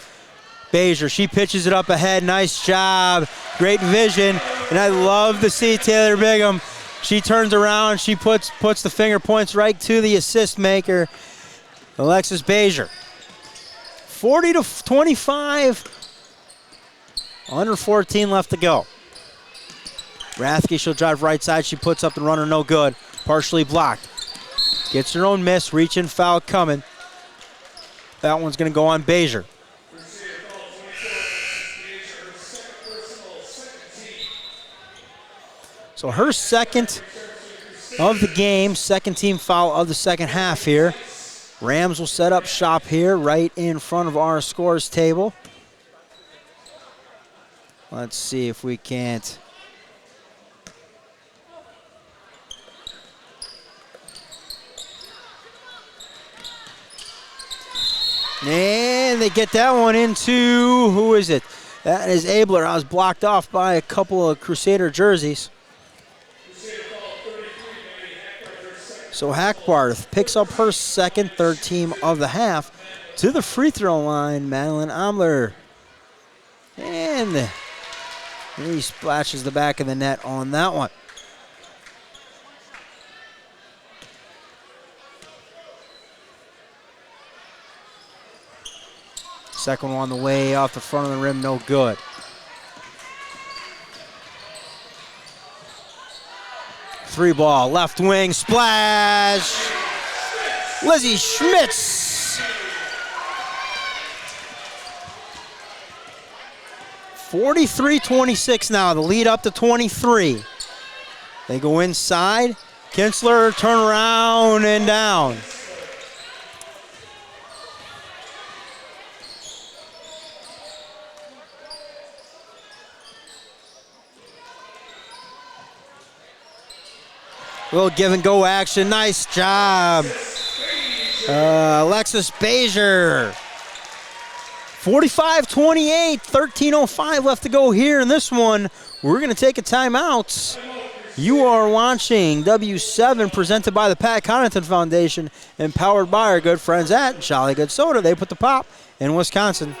Bezier. She pitches it up ahead. Nice job. Great vision. And I love to see Taylor Brigham She turns around. She puts the finger points right to the assist maker, Alexis Bajer. 40-25. Under 14 left to go. Rathke, she'll drive right side. She puts up the runner, no good. Partially blocked. Gets her own miss, reaching, foul coming. That one's going to go on Bajer. So her second of the game, second team foul of the second half here. Rams will set up shop here right in front of our scores table. Let's see if we can't. And they get that one into, who is it? That is Abler. I was blocked off by a couple of Crusader jerseys. So Hackbarth picks up her second, third team of the half. To the free throw line, Madeline Ambler. And he splashes the back of the net on that one. Second one on the way off the front of the rim, no good. Three ball, left wing, splash. Lizzie Schmitz. 43-26 now, the lead up to 23. They go inside. Kinsler, turn around and down. Little give and go action. Nice job. Alexis Bajer. 45-28, 13:05 left to go here in this one. We're going to take a timeout. You are watching W7 presented by the Pat Connaughton Foundation and powered by our good friends at Jolly Good Soda. They put the pop in Wisconsin.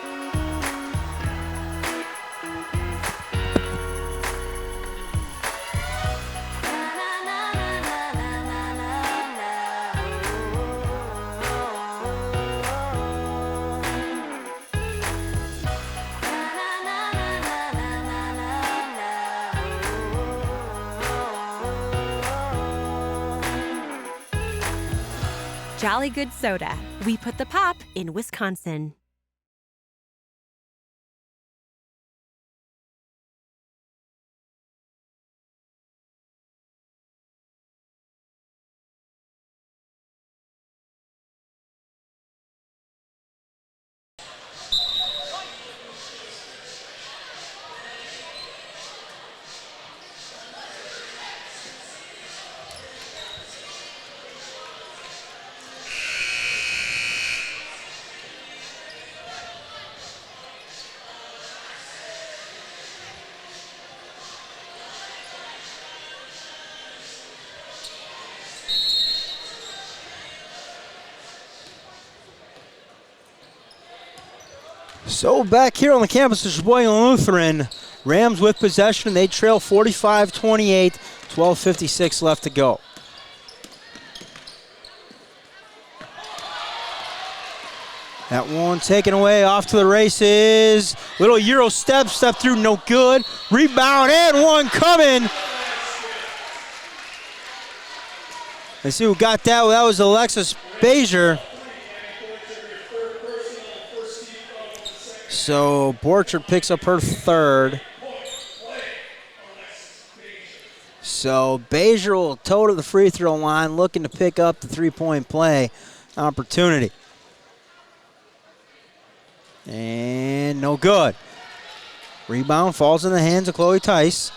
Jolly Good Soda. We put the pop in Wisconsin. So back here on the campus of Sheboygan Lutheran, Rams with possession. They trail 45-28, 12:56 left to go. That one taken away, off to the races. Little Euro step through, no good. Rebound and one coming. Let's see who got that. Well, that was Alexis Bajer. So Borchard picks up her third. So Bajer will toe to the free throw line, looking to pick up the three-point play opportunity. And no good. Rebound falls in the hands of Chloe Tice.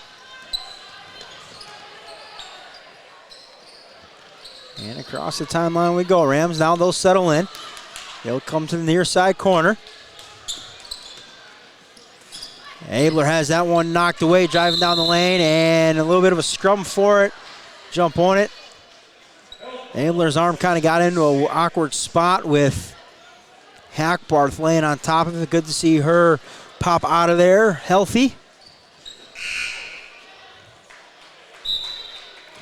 And across the timeline we go. Rams now, they'll settle in. They'll come to the near side corner. Abler has that one knocked away, driving down the lane, and a little bit of a scrum for it. Jump on it. Abler's arm kind of got into an awkward spot with Hackbarth laying on top of it. Good to see her pop out of there healthy.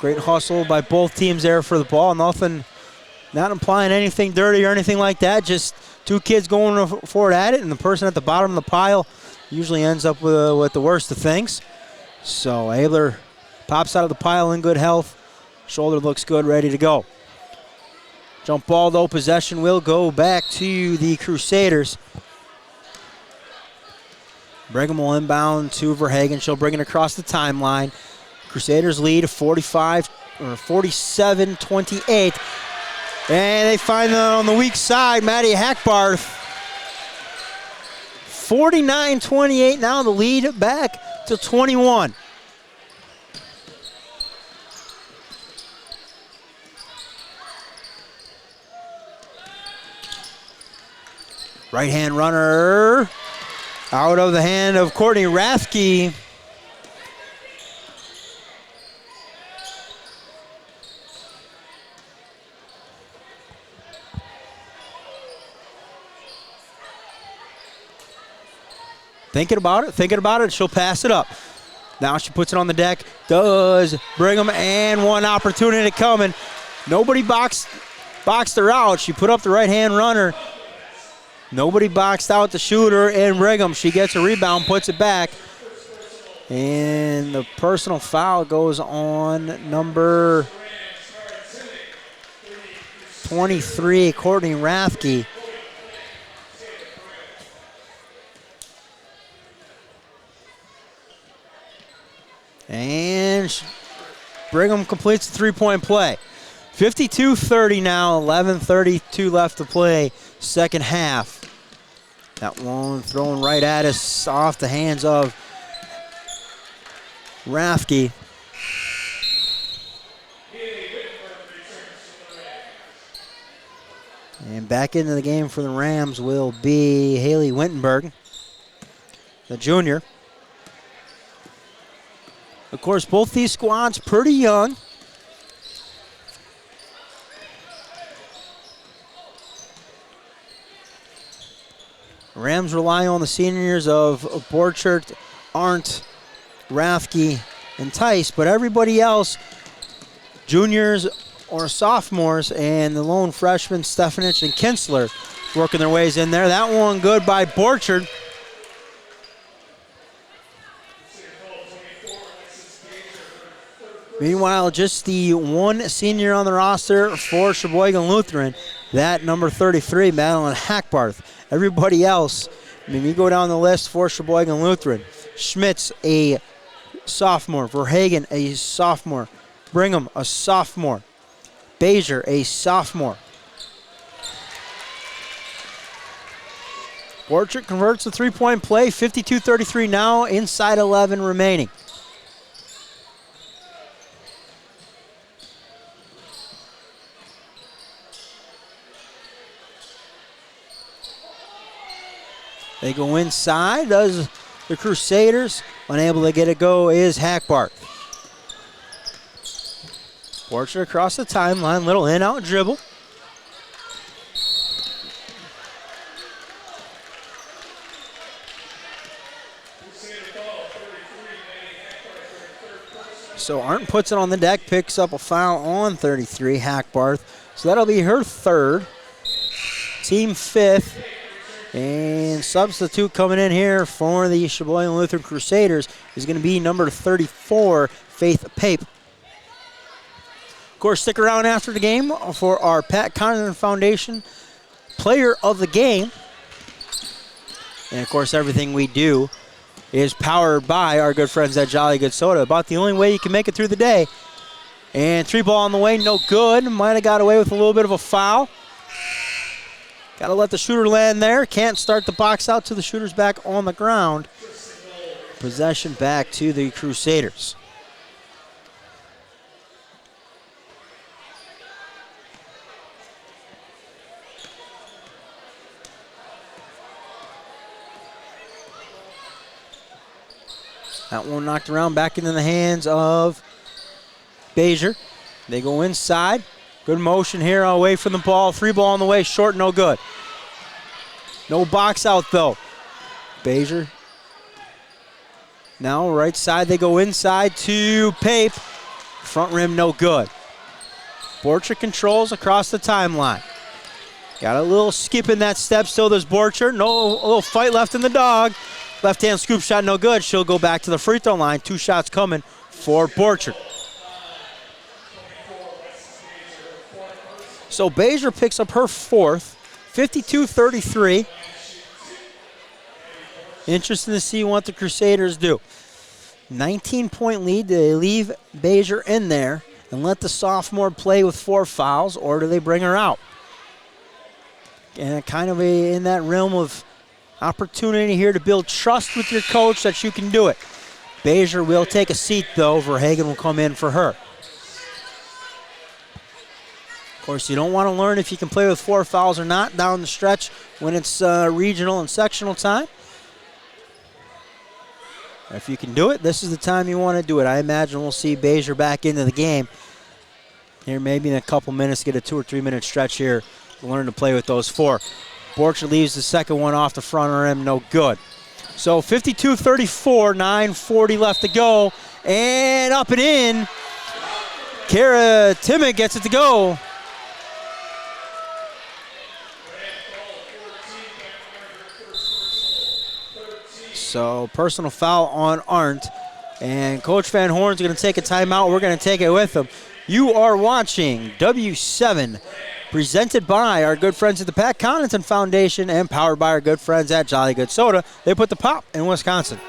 Great hustle by both teams there for the ball. Nothing, not implying anything dirty or anything like that. Just two kids going for it at it, and the person at the bottom of the pile usually ends up with the worst of things. So Abler pops out of the pile in good health. Shoulder looks good, ready to go. Jump ball, though. Possession will go back to the Crusaders. Brigham will inbound to Verhagen. She'll bring it across the timeline. Crusaders lead 47-28. And they find on the weak side, Maddie Hackbarth. 49-28 now, the lead back to 21. Right-hand runner out of the hand of Courtney Rathke. Thinking about it, she'll pass it up. Now she puts it on the deck, does Brigham, and one opportunity coming. Nobody boxed her out. She put up the right-hand runner. Nobody boxed out the shooter, and Brigham, she gets a rebound, puts it back. And the personal foul goes on number 23, Courtney Rathke. And Brigham completes the three-point play. 52-30 now, 11:32 left to play, second half. That one thrown right at us off the hands of Rathke. And back into the game for the Rams will be Haley Wittenberg, the junior. Of course, both these squads pretty young. Rams rely on the seniors of Borchert, Arndt, Rathke, and Tice, but everybody else, juniors or sophomores, and the lone freshmen, Stefanich and Kinsler, working their ways in there. That one good by Borchert. Meanwhile, just the one senior on the roster for Sheboygan Lutheran, that number 33, Madeline Hackbarth. Everybody else, I mean, you go down the list for Sheboygan Lutheran. Schmitz, a sophomore. Verhagen, a sophomore. Brigham, a sophomore. Bezier, a sophomore. Borchert converts the three-point play, 52-33 now, inside 11 remaining. They go inside, does the Crusaders. Unable to get it go is Hackbarth. Borchert across the timeline, little in-out dribble. So Arndt puts it on the deck, picks up a foul on 33, Hackbarth. So that'll be her third, team fifth. And substitute coming in here for the Sheboygan Lutheran Crusaders is going to be number 34, Faith Pape. Of course, stick around after the game for our Pat Condon Foundation Player of the Game. And, of course, everything we do is powered by our good friends at Jolly Good Soda. About the only way you can make it through the day. And three ball on the way, no good. Might have got away with a little bit of a foul. Got to let the shooter land there. Can't start the box out till the shooter's back on the ground. Possession back to the Crusaders. That one knocked around back into the hands of Bezier. They go inside. Good motion here away from the ball. Three ball on the way, short, no good. No box out though. Bezier. Now right side, they go inside to Pape. Front rim, no good. Borchert controls across the timeline. Got a little skip in that step, still there's Borchert. No, a little fight left in the dog. Left-hand scoop shot, no good. She'll go back to the free throw line. 2 shots coming for Borchert. So Basier picks up her 4th, 52-33. Interesting to see what the Crusaders do. 19-point lead. Do they leave Basier in there and let the sophomore play with 4 fouls, or do they bring her out? And kind of in that realm of opportunity here to build trust with your coach that you can do it. Basier will take a seat, though. Verhagen will come in for her. Of course, you don't want to learn if you can play with 4 fouls or not down the stretch when it's regional and sectional time. If you can do it, this is the time you want to do it. I imagine we'll see Basier back into the game here maybe in a couple minutes, get a 2 or 3 minute stretch here to learn to play with those 4. Borchert leaves the second one off the front rim, no good. So 52-34, 9:40 left to go, and up and in. Kara Timmick gets it to go. So personal foul on Arndt. And Coach Van Horn's going to take a timeout. We're going to take it with him. You are watching W7, presented by our good friends at the Pat Connaughton Foundation and powered by our good friends at Jolly Good Soda. They put the pop in Wisconsin.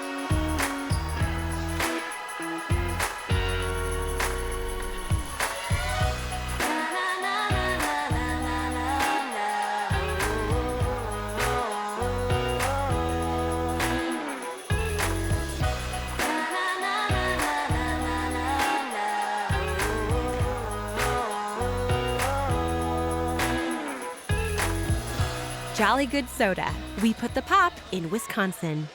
Jolly Good Soda. We put the pop in Wisconsin.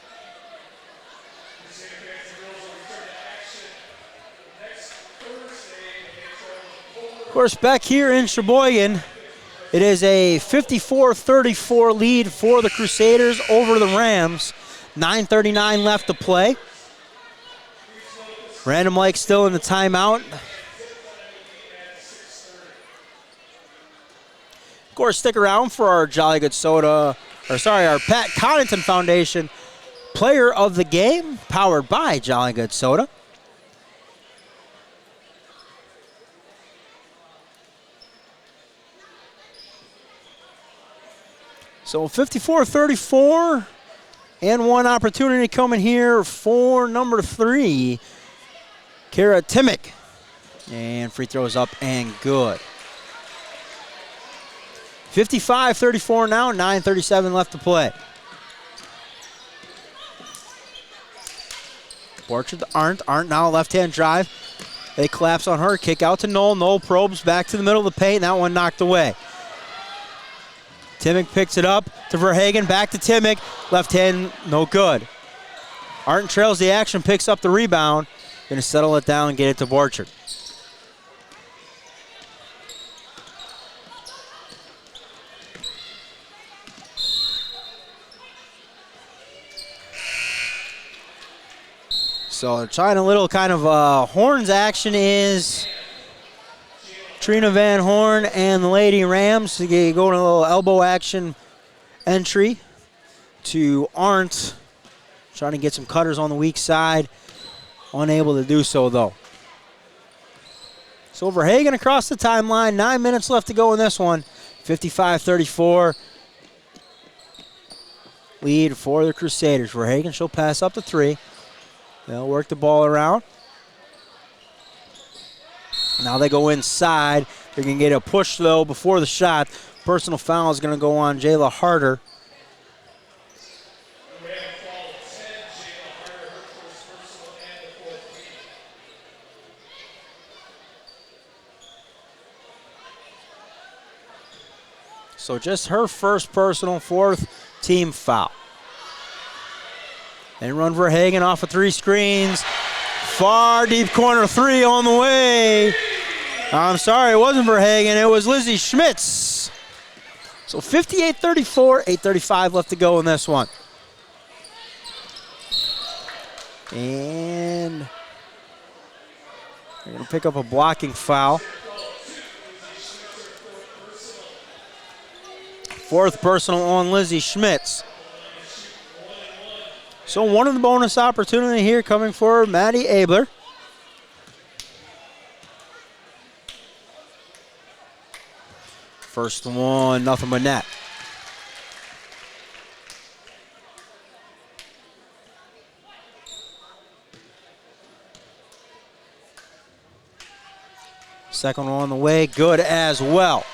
Of course, back here in Sheboygan, it is a 54-34 lead for the Crusaders over the Rams. 9:39 left to play. Random Lake still in the timeout. Of course, stick around for our Jolly Good Soda, our Pat Connaughton Foundation Player of the Game, powered by Jolly Good Soda. So 54-34, and one opportunity coming here for number 3, Kara Timmick. And free throws up and good. 55-34 now, 9:37 left to play. Borchert to Arndt. Arndt now left-hand drive. They collapse on her. Kick out to Knoll. Knoll probes back to the middle of the paint. That one knocked away. Timmick picks it up to Verhagen. Back to Timmick. Left hand, no good. Arndt trails the action, picks up the rebound. Going to settle it down and get it to Borchert. So trying a little kind of horns action is Trina Van Horn and the Lady Rams. Going a little elbow action entry to Arndt. Trying to get some cutters on the weak side. Unable to do so, though. So Verhagen across the timeline. 9 minutes left to go in this one. 55-34. Lead for the Crusaders. Verhagen, she'll pass up to 3. They'll work the ball around. Now they go inside. They're going to get a push, though, before the shot. Personal foul is going to go on Jayla Harder. So just her first personal, 4th team foul. They run Verhagen off of 3 screens. Far deep corner 3 on the way. I'm sorry, it wasn't Verhagen, it was Lizzie Schmitz. So 58-34, 8:35 left to go in this one. And They're going to pick up a blocking foul. Fourth personal on Lizzie Schmitz. So one of the bonus opportunity here coming for Maddie Abler. First one, nothing but net. Second one on the way, good as well.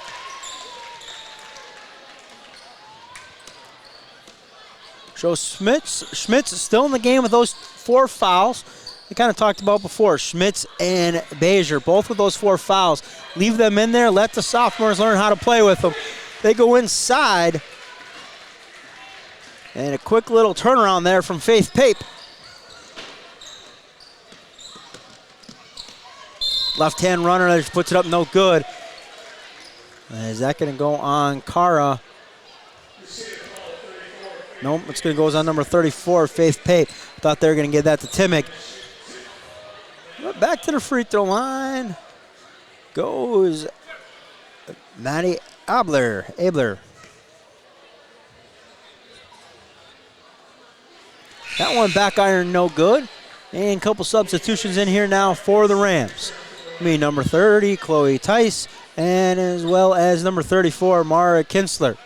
So Schmitz is still in the game with those 4 fouls. We kind of talked about before, Schmitz and Bezier, both with those 4 fouls. Leave them in there, let the sophomores learn how to play with them. They go inside. And a quick little turnaround there from Faith Pape. Left-hand runner that just puts it up, no good. Is that going to go on Cara? Nope, it's going to go on number 34, Faith Pape. Thought they were going to give that to Timmick. But back to the free throw line goes Maddie Abler. That one back iron, no good. And a couple substitutions in here now for the Rams. Number 30, Chloe Tice, and as well as number 34, Mara Kinsler.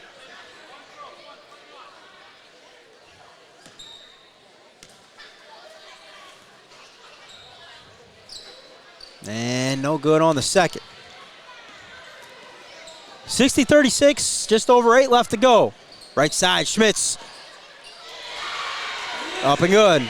And no good on the second. 60-36, just over 8 left to go. Right side, Schmitz. Up and good.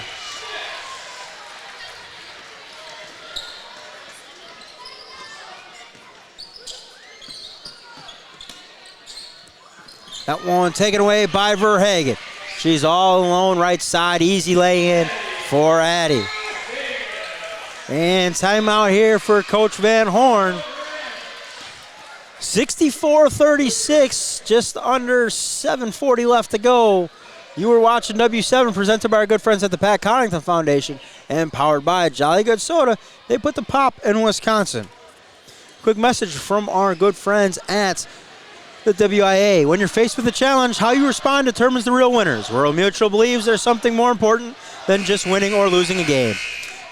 That one taken away by Verhagen. She's all alone, right side, easy lay-in for Addie. And timeout here for Coach Van Horn. 64-36, just under 7:40 left to go. You were watching W7 presented by our good friends at the Pat Connington Foundation and powered by Jolly Good Soda. They put the pop in Wisconsin. Quick message from our good friends at the WIA. When you're faced with a challenge, how you respond determines the real winners. Rural Mutual believes there's something more important than just winning or losing a game.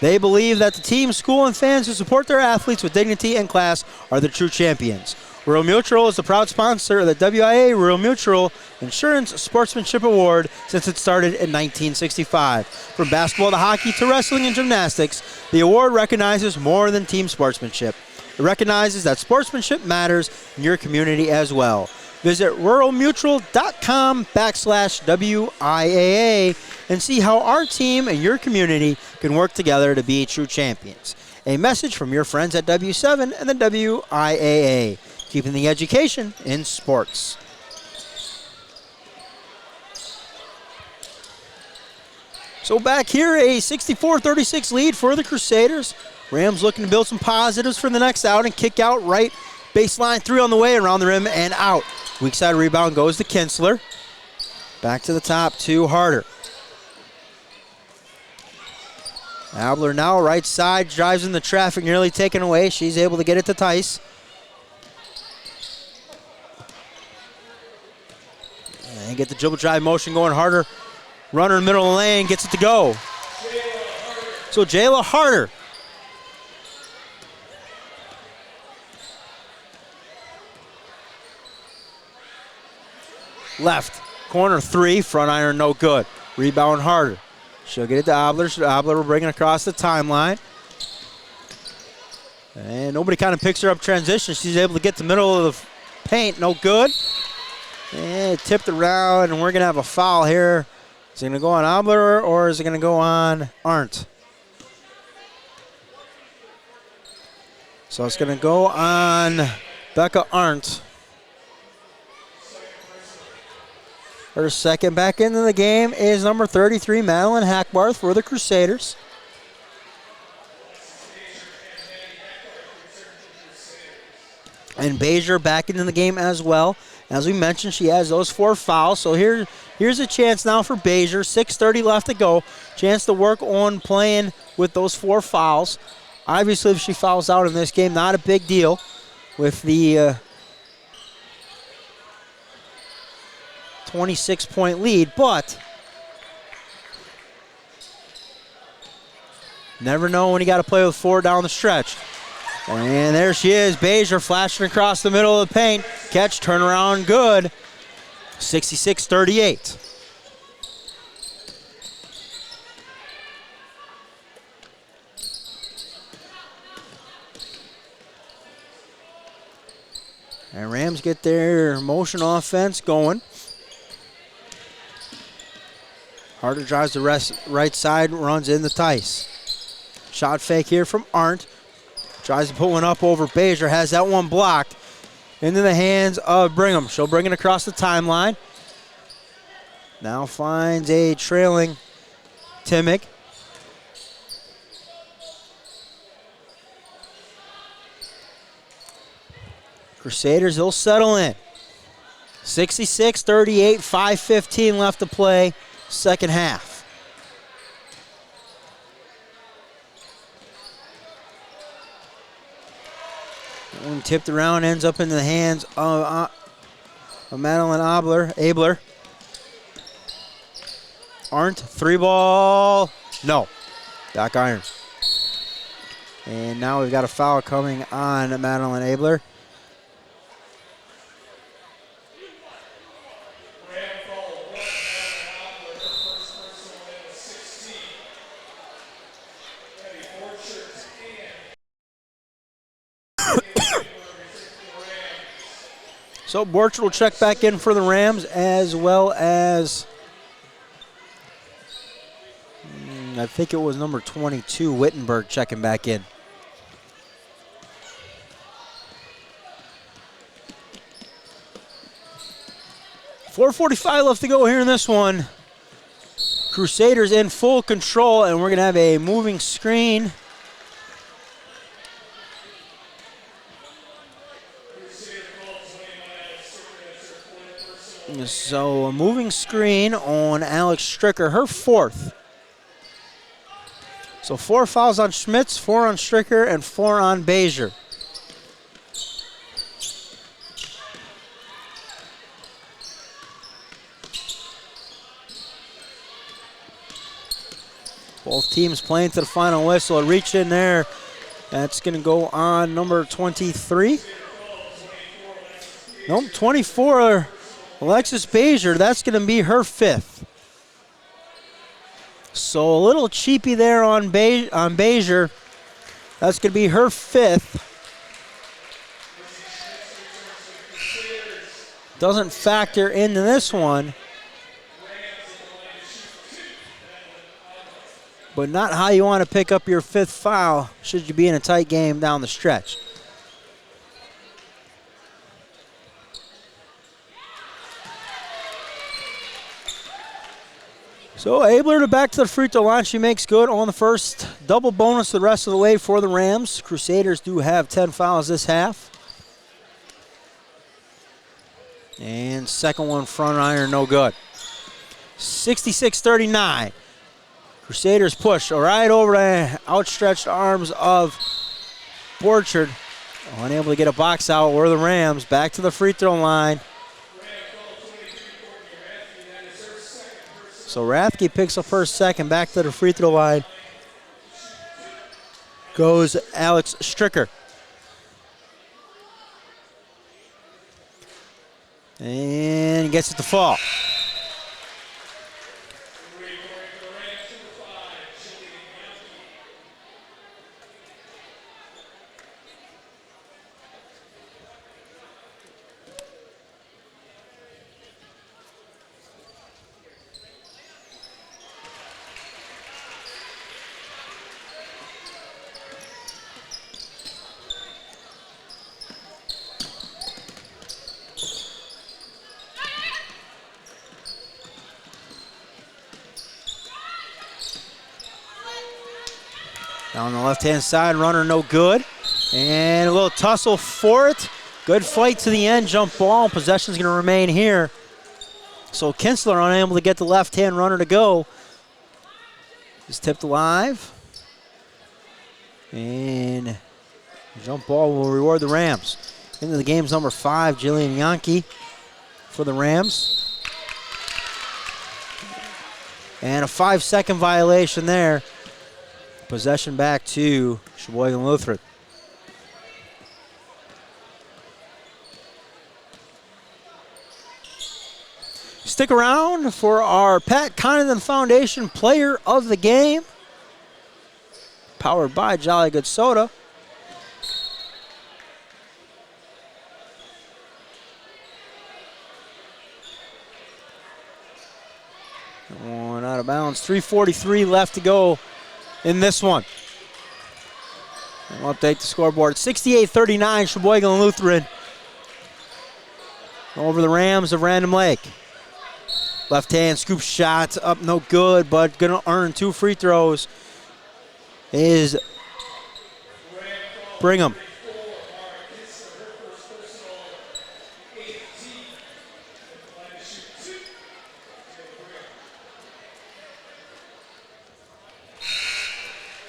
They believe that the team, school, and fans who support their athletes with dignity and class are the true champions. Rural Mutual is the proud sponsor of the WIA Rural Mutual Insurance Sportsmanship Award since it started in 1965. From basketball to hockey to wrestling and gymnastics, the award recognizes more than team sportsmanship. It recognizes that sportsmanship matters in your community as well. Visit ruralmutual.com/WIAA and see how our team and your community can work together to be true champions. A message from your friends at W7 and the WIAA, keeping the education in sports. So back here, a 64-36 lead for the Crusaders. Rams looking to build some positives for the next out and kick out right. Baseline 3 on the way, around the rim and out. Weak side rebound goes to Kinsler. Back to the top to Harder. Abler now, right side, drives in the traffic, nearly taken away. She's able to get it to Tice. And get the dribble drive motion going. Harder, runner in the middle of the lane, gets it to go. So Jayla Harder. Left, corner 3, front iron, no good. Rebound Harder. She'll get it to Abler. Abler will bring it across the timeline. And nobody kind of picks her up transition. She's able to get the middle of the paint, no good. And tipped around, and we're going to have a foul here. Is it going to go on Abler, or is it going to go on Arndt? So it's going to go on Becca Arndt. Her second back into the game is number 33, Madeline Hackbarth for the Crusaders. And Bezier back into the game as well. As we mentioned, she has those 4 fouls. So here's a chance now for Bezier. 6:30 left to go. Chance to work on playing with those 4 fouls. Obviously, if she fouls out in this game, not a big deal with the 26-point lead, but never know when you got to play with 4 down the stretch. And there she is, Basier flashing across the middle of the paint. Catch, turnaround, good. 66-38. And Rams get their motion offense going. Harder drives the right side, runs in the Tice. Shot fake here from Arndt. Tries to put one up over Basier, has that one blocked. Into the hands of Brigham. She'll bring it across the timeline. Now finds a trailing Timmick. Crusaders, they'll settle in. 66-38, 5:15 left to play, second half. One tipped around, ends up in the hands of Madeline Abler. Arndt, 3-ball, no. Back iron. And now we've got a foul coming on Madeline Abler. So Borchard will check back in for the Rams, as well as, I think it was number 22, Wittenberg, checking back in. .445 left to go here in this one. Crusaders in full control, and we're going to have a moving screen. So a moving screen on Alex Stricker, her 4th. So 4 fouls on Schmitz, 4 on Stricker, and 4 on Basier. Both teams playing to the final whistle. A reach in there. That's going to go on number 23. Nope, 24. Alexis Basier, that's going to be her 5th. So a little cheapy there on Basier. That's going to be her 5th. Doesn't factor into this one. But not how you want to pick up your 5th foul should you be in a tight game down the stretch. So Abler to back to the free throw line. She makes good on the first. Double bonus the rest of the way for the Rams. Crusaders do have 10 fouls this half. And second one front iron, no good. 66-39. Crusaders push right over the outstretched arms of Borchard. Unable to get a box out. We're the Rams back to the free throw line. So Rathke picks up her second, back to the free throw line. Goes Alex Stricker. And gets it to fall. Down the left-hand side, runner no good. And a little tussle for it. Good fight to the end, jump ball. Possession's going to remain here. So Kinsler unable to get the left-hand runner to go. Is tipped alive. And jump ball will reward the Rams. Into the game's number 5, Jillian Yankee for the Rams. And a 5-second violation there. Possession back to Sheboygan Lutheran. Stick around for our Pat Connaughton Foundation Player of the Game. Powered by Jolly Good Soda. One out of bounds. 3:43 left to go in this one. We'll update the scoreboard. 68-39, Sheboygan Lutheran over the Rams of Random Lake. Left hand scoop shot up, no good, but gonna earn 2 free throws is Brigham.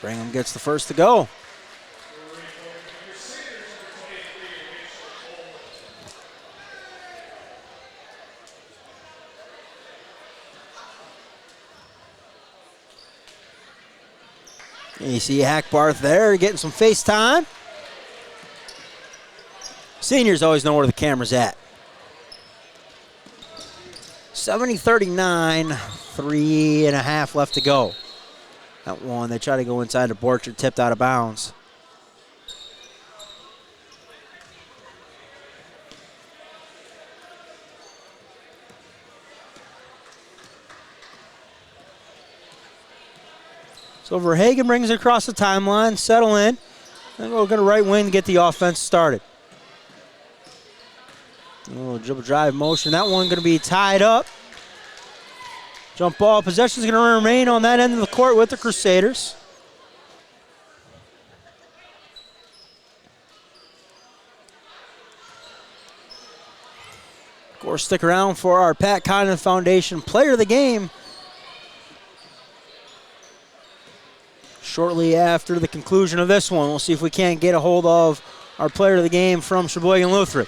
Brigham gets the first to go. You see Hackbarth there getting some FaceTime. Seniors always know where the camera's at. 70-39, 3.5 left to go. That one, they try to go inside the Borchard, tipped out of bounds. So Verhagen brings it across the timeline, settle in, and we're going to right wing to get the offense started. A little dribble drive motion. That one going to be tied up. Jump ball. Possession is going to remain on that end of the court with the Crusaders. Of course, stick around for our Pat Connaughton Foundation Player of the Game. Shortly after the conclusion of this one, we'll see if we can't get a hold of our Player of the Game from Sheboygan Lutheran.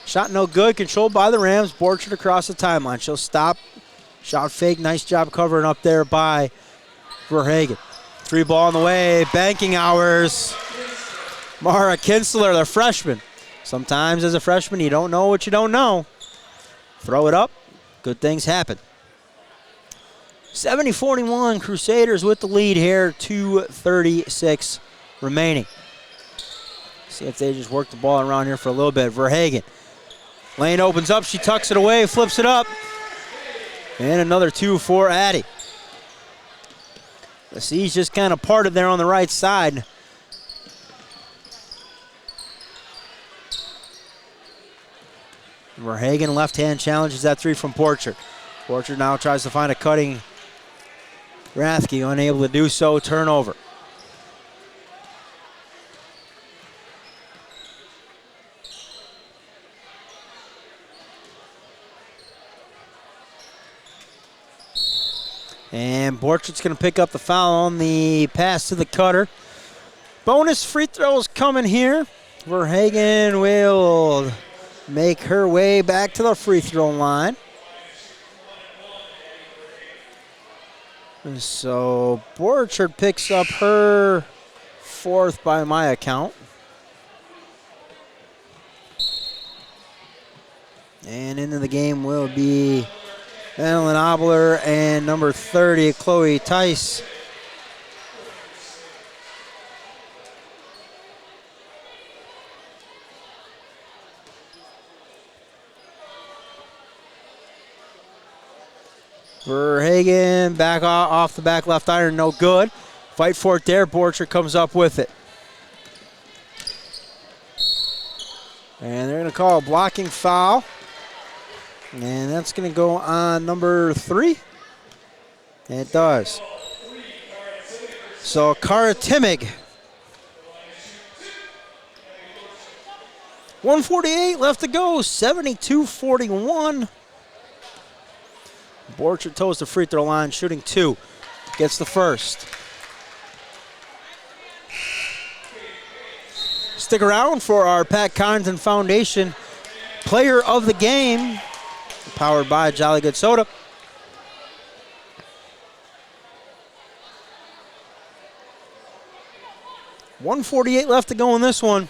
Shot no good, controlled by the Rams. Borchard across the timeline. She'll stop. Shot fake. Nice job covering up there by Verhagen. 3 ball on the way. Banking hours. Mara Kinsler, the freshman. Sometimes as a freshman, you don't know what you don't know. Throw it up. Good things happen. 70-41, Crusaders with the lead here. 2:36 remaining. See if they just work the ball around here for a little bit. Verhagen. Lane opens up. She tucks it away, flips it up. And another 2 for Addie. The C's just kind of parted there on the right side. Verhagen left-hand challenges that 3 from Borchard. Borchard now tries to find a cutting Rathke, unable to do so. Turnover. And Borchard's going to pick up the foul on the pass to the cutter. Bonus free throws coming here. Verhagen will make her way back to the free throw line. And so Borchard picks up her 4th by my account. And into the game will be Madeline Obler and number 30, Chloe Tice. Verhagen back off the back left iron, no good. Fight for it there. Borchard comes up with it. And they're going to call a blocking foul. And that's going to go on number 3. It does. So Cara Timig. 1:48 left to go. 72-41. Borchard toes the free throw line, shooting 2. Gets the first. Stick around for our Pat Connaughton Foundation Player of the Game, powered by Jolly Good Soda. .148 left to go in this one.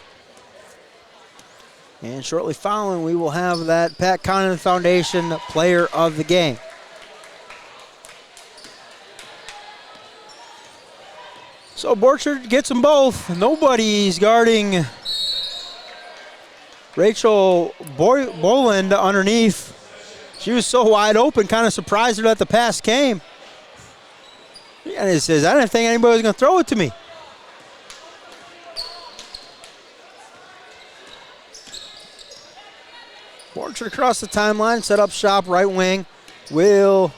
And shortly following, we will have that Pat Connaughton Foundation Player of the Game. So Borchard gets them both. Nobody's guarding Rachel Boland underneath. She was so wide open, kind of surprised her that the pass came. And it says, I didn't think anybody was going to throw it to me. Borchard across the timeline, set up shop, right wing. Will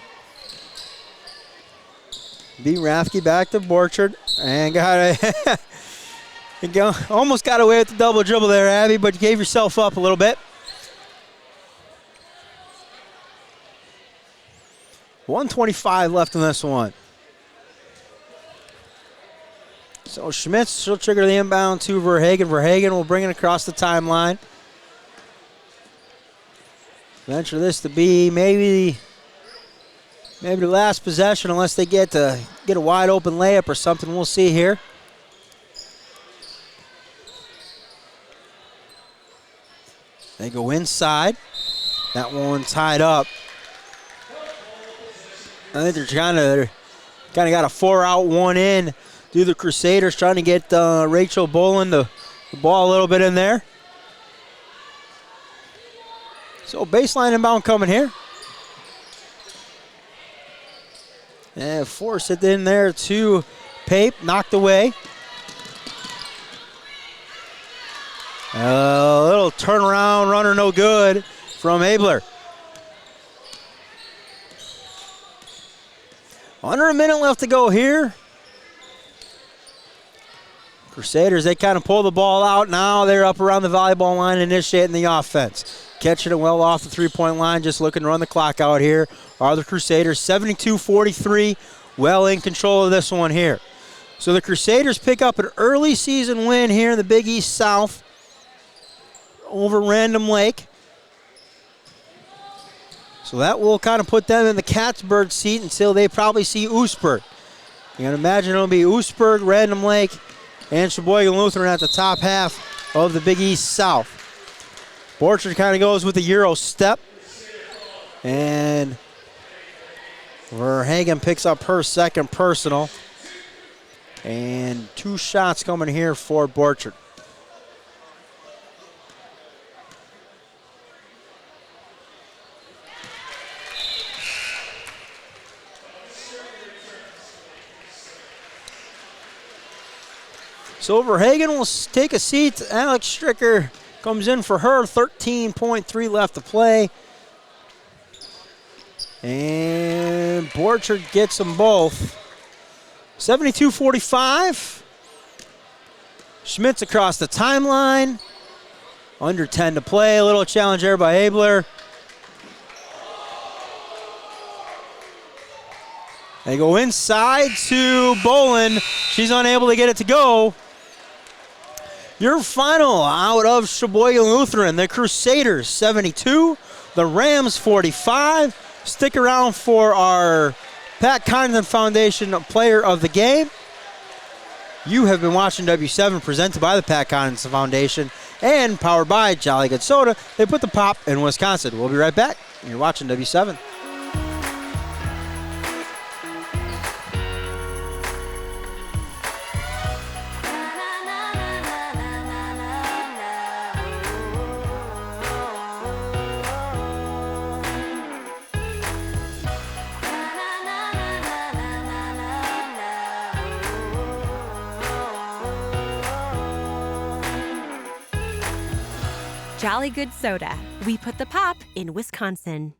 be Rafke back to Borchard. And almost got away with the double dribble there, Abby, but you gave yourself up a little bit. 1:25 left in this one. So Schmitz, she'll trigger the inbound to Verhagen. Verhagen will bring it across the timeline. Venture this to be maybe the last possession, unless they get a wide open layup or something. We'll see here. They go inside. That one tied up. I think they're kind of got a 4-out, 1 in. Do the Crusaders trying to get Rachel Boland the ball a little bit in there. So baseline inbound coming here. And force it in there to Pape, knocked away. A little turnaround runner, no good from Abler. Under a minute left to go here. Crusaders, they kind of pull the ball out. Now they're up around the volleyball line, initiating the offense. Catching it well off the three-point line, just looking to run the clock out here are the Crusaders. 72-43, well in control of this one here. So the Crusaders pick up an early season win here in the Big East South over Random Lake. So that will kind of put them in the cat's bird seat until they probably see Oostburg. You can imagine it'll be Oostburg, Random Lake, and Sheboygan Lutheran at the top half of the Big East South. Borchard kind of goes with the Euro step. And Verhagen picks up her second personal. And 2 shots coming here for Borchard. So Verhagen will take a seat. Alex Stricker comes in for her. 13.3 left to play. And Borchard gets them both. 72-45. Schmitz across the timeline. Under 10 to play. A little challenge there by Abler. They go inside to Boland. She's unable to get it to go. Your final out of Sheboygan Lutheran, the Crusaders 72, the Rams 45. Stick around for our Pat Connaughton Foundation Player of the Game. You have been watching W7 presented by the Pat Connaughton Foundation and powered by Jolly Good Soda. They put the pop in Wisconsin. We'll be right back. You're watching W7. Jolly Good Soda. We put the pop in Wisconsin.